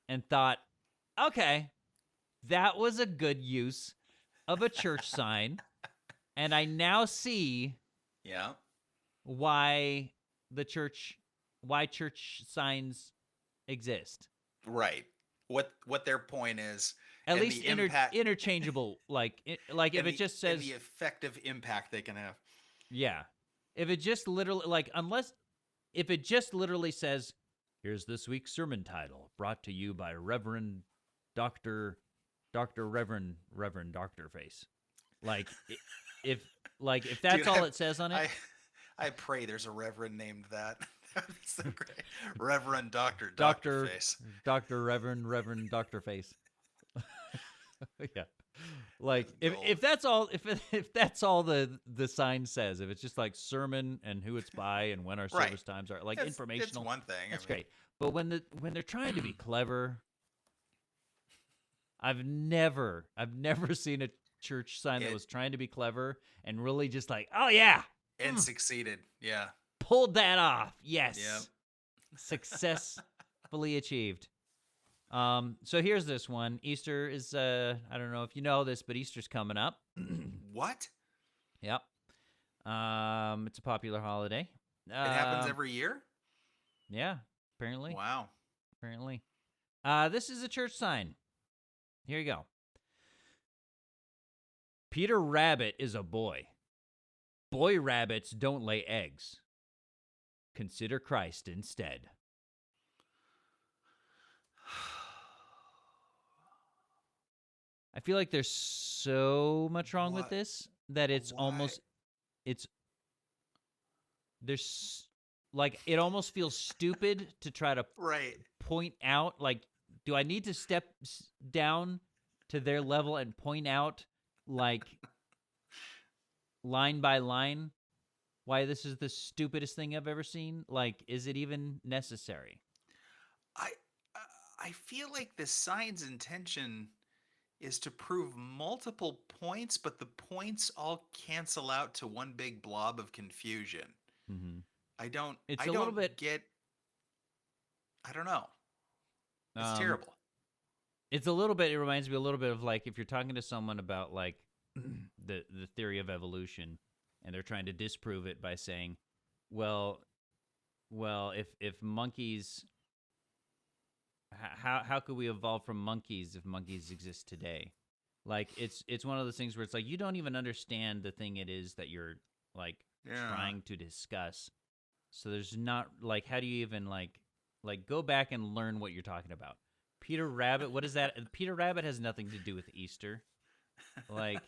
and thought, okay, that was a good use of a church sign, and I now see why church signs exist. Right. What their point is, at least interchangeable, like if it just says the effective impact they can have. Yeah. If it just literally, if it just literally says, here's this week's sermon title, brought to you by Reverend Dr. Reverend Dr. Face. If that's Dude, all it says on it. I pray there's a reverend named that. That'd be so great. Reverend Dr. Face. Dr. Reverend Dr. Face. Yeah. If that's all the sign says, if it's just like sermon and who it's by and when our service times are, informational, it's one thing. That's great. But when they're trying to be clever, I've never seen a church sign that was trying to be clever and really just like, oh yeah, and succeeded. Yeah, pulled that off. Yes, successfully achieved. So here's this one. Easter is, I don't know if you know this, but Easter's coming up. What? Yep. It's a popular holiday. It happens every year? Yeah, apparently. Wow. Apparently. This is a church sign. Here you go. Peter Rabbit is a boy. Boy rabbits don't lay eggs. Consider Christ instead. I feel like there's so much wrong with this that it almost feels stupid to try to point out, like, do I need to step down to their level and point out, like, line by line, why this is the stupidest thing I've ever seen? Like, is it even necessary? I feel like the sign's intention is to prove multiple points, but the points all cancel out to one big blob of confusion. Mm-hmm. I don't get. I don't know. It's terrible. It's a little bit. It reminds me a little bit of like if you're talking to someone about like the theory of evolution, and they're trying to disprove it by saying, well, if monkeys, how could we evolve from monkeys if monkeys exist today? Like it's one of those things where it's like you don't even understand the thing it is that you're like trying to discuss. So there's not like how do you even like go back and learn what you're talking about? Peter Rabbit, what is that? Peter Rabbit has nothing to do with Easter. Like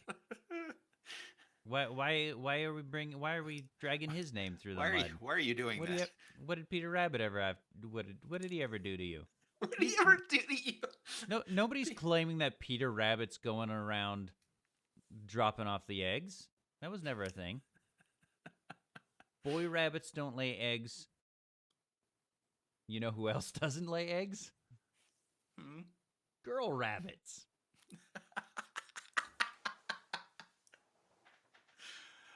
why are we dragging his name through the mud? Why are you doing that? What did Peter Rabbit ever have? What did he ever do to you? What did he ever do to you? No, nobody's claiming that Peter Rabbit's going around dropping off the eggs. That was never a thing. Boy rabbits don't lay eggs. You know who else doesn't lay eggs? Girl rabbits.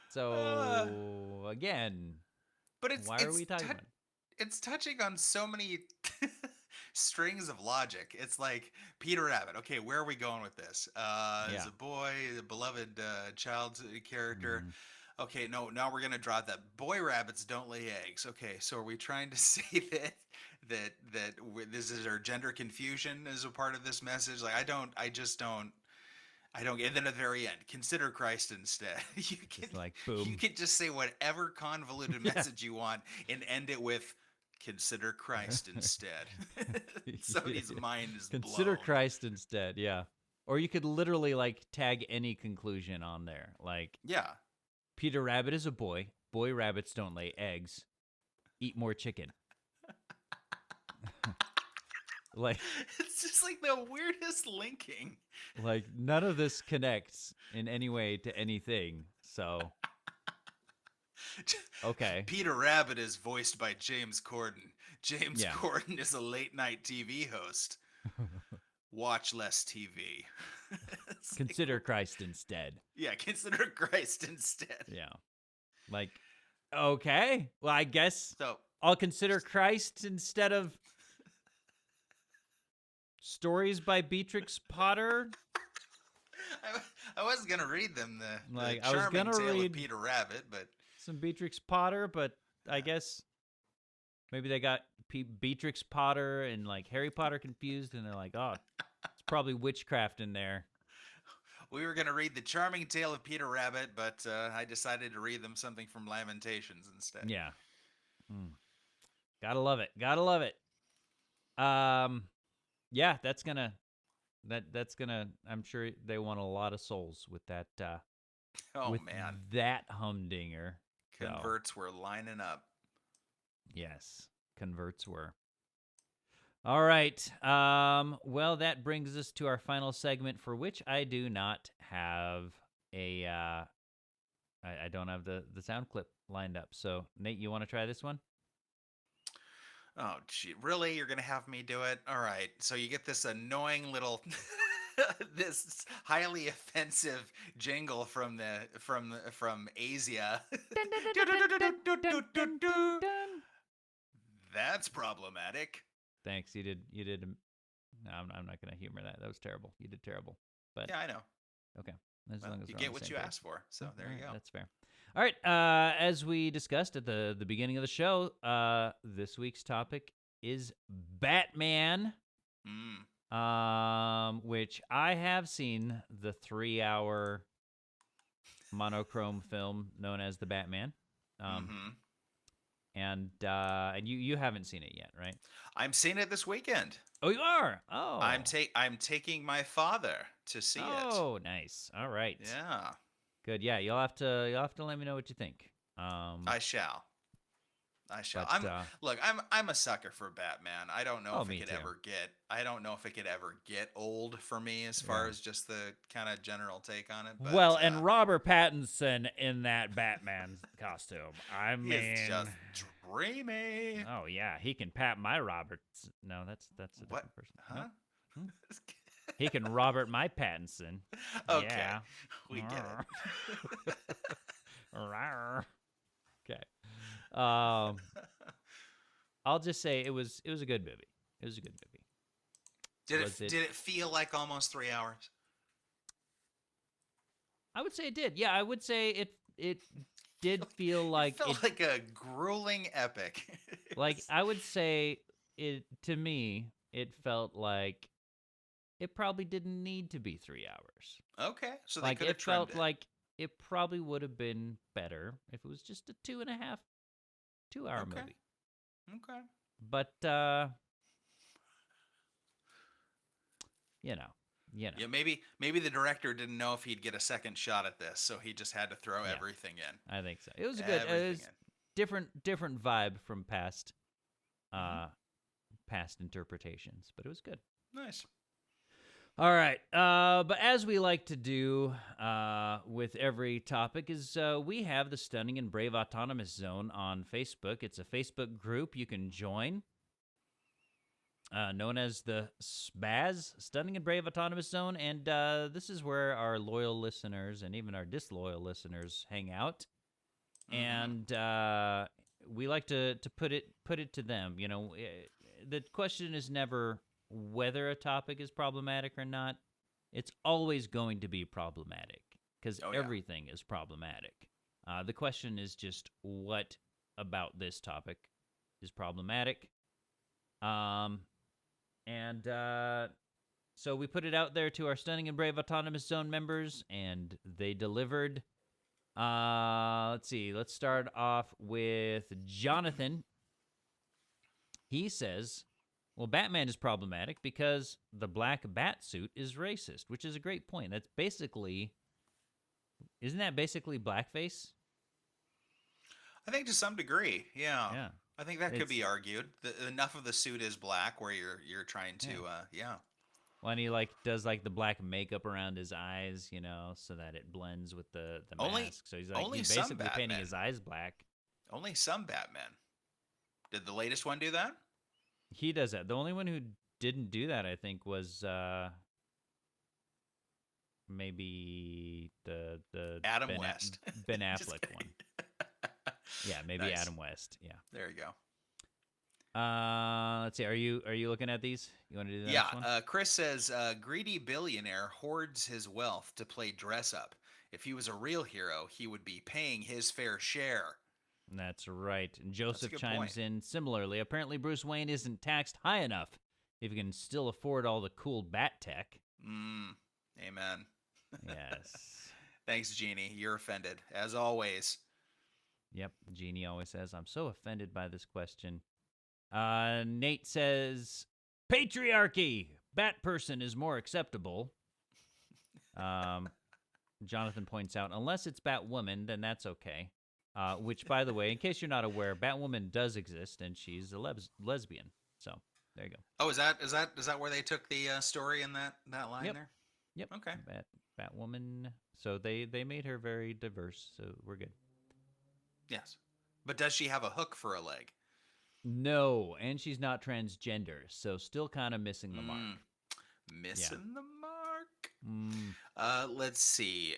So again, but why are we talking about it? It's touching on so many strings of logic. It's like Peter Rabbit. Okay, where are we going with this? As a boy, a beloved child character. Mm-hmm. Okay, no, now we're gonna draw that boy rabbits don't lay eggs. Okay, so are we trying to say that this is our gender confusion as a part of this message? Like, I don't. And then at the very end, consider Christ instead. You can like boom. You can just say whatever convoluted message you want and end it with consider Christ instead. Somebody's mind is consider blown. Christ instead, yeah. Or you could literally like tag any conclusion on there. Like Peter Rabbit is a boy. Boy rabbits don't lay eggs. Eat more chicken. Like it's just like the weirdest linking. Like none of this connects in any way to anything. So okay. Peter Rabbit is voiced by James Corden. James Corden is a late night TV host. Watch less TV. Consider Christ instead. Yeah, consider Christ instead. Yeah. Like, okay. Well, I guess so. I'll consider Christ instead of stories by Beatrix Potter. I was gonna read them the I charming was gonna tale read of Peter Rabbit, but some Beatrix Potter, but I guess maybe they got Beatrix Potter and like Harry Potter confused, and they're like, oh, it's probably witchcraft in there. We were gonna read the charming tale of Peter Rabbit, but I decided to read them something from Lamentations instead. Yeah, gotta love it. Gotta love it. Yeah, that's gonna. I'm sure they won a lot of souls with that. Man, that humdinger. Converts were lining up. Yes, converts were. All right. Well, that brings us to our final segment, for which I do not have a. I don't have the sound clip lined up. So, Nate, you want to try this one? Oh, gee, really? You're gonna have me do it? All right. So you get this annoying little, this highly offensive jingle from Asia. That's problematic. Thanks. You did. No, I'm not gonna humor that. That was terrible. You did terrible. But yeah, I know. Okay. As long as you get what you asked for. So there you go. That's fair. All right. As we discussed at the beginning of the show, this week's topic is Batman, which I have seen the 3-hour monochrome film known as The Batman. And you haven't seen it yet, right? I'm seeing it this weekend. Oh, you are? Oh. I'm taking my father to see it. Oh, nice. All right. Yeah. Good. Yeah, you'll have to let me know what you think. I shall. I shall. But I'm a sucker for Batman. I don't know if me it could too. ever get old for me as far as just the kind of general take on it. But, well, and Robert Pattinson in that Batman costume. I mean, he's just dreamy. Oh yeah, he can pat my Roberts. No, that's a different person. Huh? No? He can Robert my Pattinson. Okay, yeah. we get it. Okay. I'll just say it was a good movie. It was a good movie. Did it feel like almost 3 hours? I would say it did. Yeah, I would say it did feel like it felt like a grueling epic. Like I would say it to me, it felt like it probably didn't need to be 3 hours. Okay, so like they could have it felt trimmed it. like it probably would have been better if it was just a 2.5, 2-hour movie. Okay. But yeah, maybe the director didn't know if he'd get a second shot at this, so he just had to throw everything in. I think so. It was a good. It was different vibe from past interpretations, but it was good. Nice. All right, but as we like to do with every topic is we have the Stunning and Brave Autonomous Zone on Facebook. It's a Facebook group you can join, known as the SBAZ, Stunning and Brave Autonomous Zone, and this is where our loyal listeners and even our disloyal listeners hang out, and we like to put it to them. You know, the question is never whether a topic is problematic or not. It's always going to be problematic because everything is problematic. The question is just what about this topic is problematic. So we put it out there to our Stunning and Brave Autonomous Zone members, and they delivered. Let's see. Let's start off with Jonathan. He says, well, Batman is problematic because the black bat suit is racist, which is a great point. That's basically, isn't that basically blackface? I think to some degree, yeah. I think that could be argued. Enough of the suit is black where you're trying to, Well, and he does the black makeup around his eyes, so that it blends with the mask. So he's basically painting his eyes black. Only some Batman. Did the latest one do that? He does that. The only one who didn't do that, I think, was maybe the Adam West. Ben Affleck one. Yeah, maybe nice. Adam West. Yeah. There you go. Let's see. Are you looking at these? You want to do the next one? Chris says greedy billionaire hoards his wealth to play dress up. If he was a real hero, he would be paying his fair share. That's right. And Joseph chimes in similarly. Apparently, Bruce Wayne isn't taxed high enough if he can still afford all the cool bat tech. Amen. Yes. Thanks, Jeannie. You're offended, as always. Yep. Jeannie always says, I'm so offended by this question. Nate says, patriarchy. Bat person is more acceptable. Jonathan points out, unless it's Batwoman, then that's okay. Which, by the way, in case you're not aware, Batwoman does exist, and she's a lesbian. So there you go. Oh, is that where they took the story in that line there? Yep. Okay. Batwoman. So they made her very diverse. So we're good. Yes, but does she have a hook for a leg? No, and she's not transgender, so still kind of missing the mark. Missing the mark. Let's see.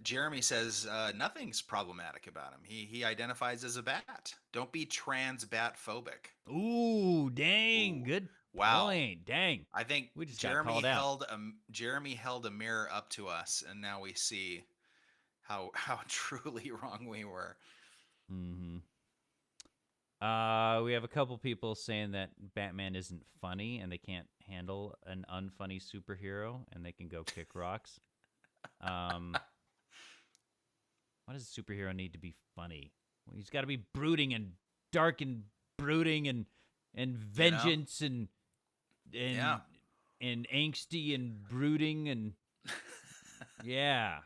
Jeremy says nothing's problematic about him. He identifies as a bat. Don't be trans bat phobic. Ooh, dang. Ooh. Good point. Dang. I think we just Jeremy held a mirror up to us, and now we see how truly wrong we were. Mm-hmm. We have a couple people saying that Batman isn't funny and they can't handle an unfunny superhero and they can go kick rocks. Why does a superhero need to be funny? Well, he's got to be brooding and dark and brooding and vengeance and angsty and brooding and yeah.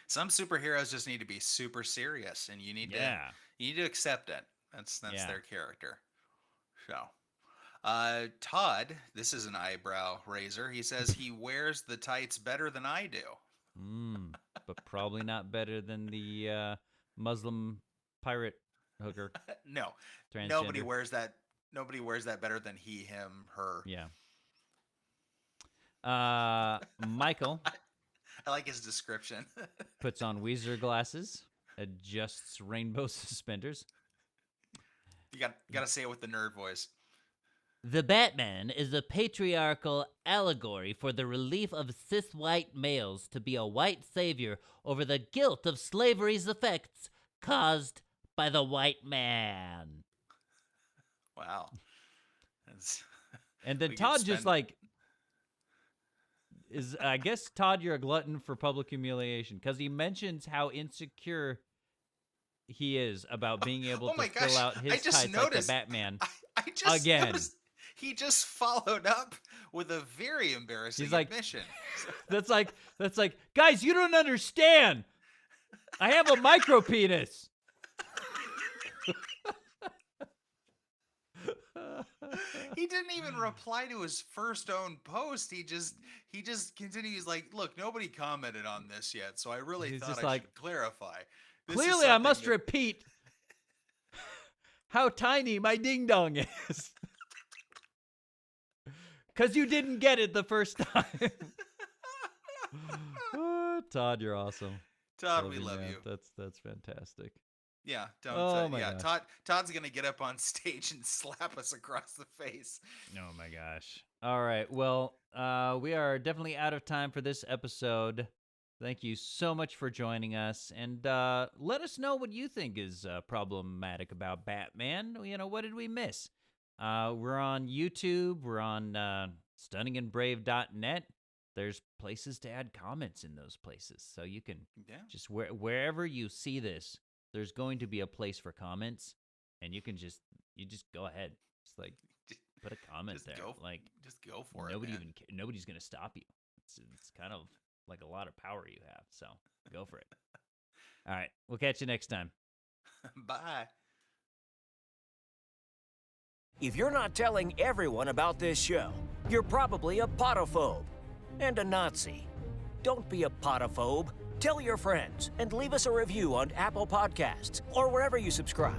Some superheroes just need to be super serious, and you need to accept it. That's their character. So, Todd, this is an eyebrow raiser. He says he wears the tights better than I do. But probably not better than the Muslim pirate hooker. No, transgender. Nobody wears that. Nobody wears that better than he, him, her. Yeah. Michael. I like his description. Puts on Weezer glasses, adjusts rainbow suspenders. You got to say it with the nerd voice. The Batman is a patriarchal allegory for the relief of cis-white males to be a white savior over the guilt of slavery's effects caused by the white man. Wow. And then Todd just like is, I guess, Todd, you're a glutton for public humiliation because he mentions how insecure he is about being able to fill out his tights like the Batman. I just noticed he just followed up with a very embarrassing admission. That's like, guys, you don't understand. I have a micro penis. He didn't even reply to his first own post. He just continues like, look, nobody commented on this yet, so I really thought I should clarify. Clearly, I must repeat how tiny my ding dong is. Because you didn't get it the first time. Todd, you're awesome. Todd, we love you. That's fantastic. Yeah, gosh. Todd's gonna get up on stage and slap us across the face. Oh my gosh. All right. Well, we are definitely out of time for this episode. Thank you so much for joining us, and let us know what you think is problematic about Batman. You know, what did we miss? We're on YouTube. We're on stunningandbrave.net. There's places to add comments in those places, so you can just wherever you see this, there's going to be a place for comments, and you just go ahead, just like put a comment there. Just go for it. Nobody's gonna stop you. It's kind of like a lot of power you have, so go for it. All right, we'll catch you next time. Bye. If you're not telling everyone about this show, you're probably a potophobe and a Nazi. Don't be a potophobe. Tell your friends and leave us a review on Apple Podcasts or wherever you subscribe.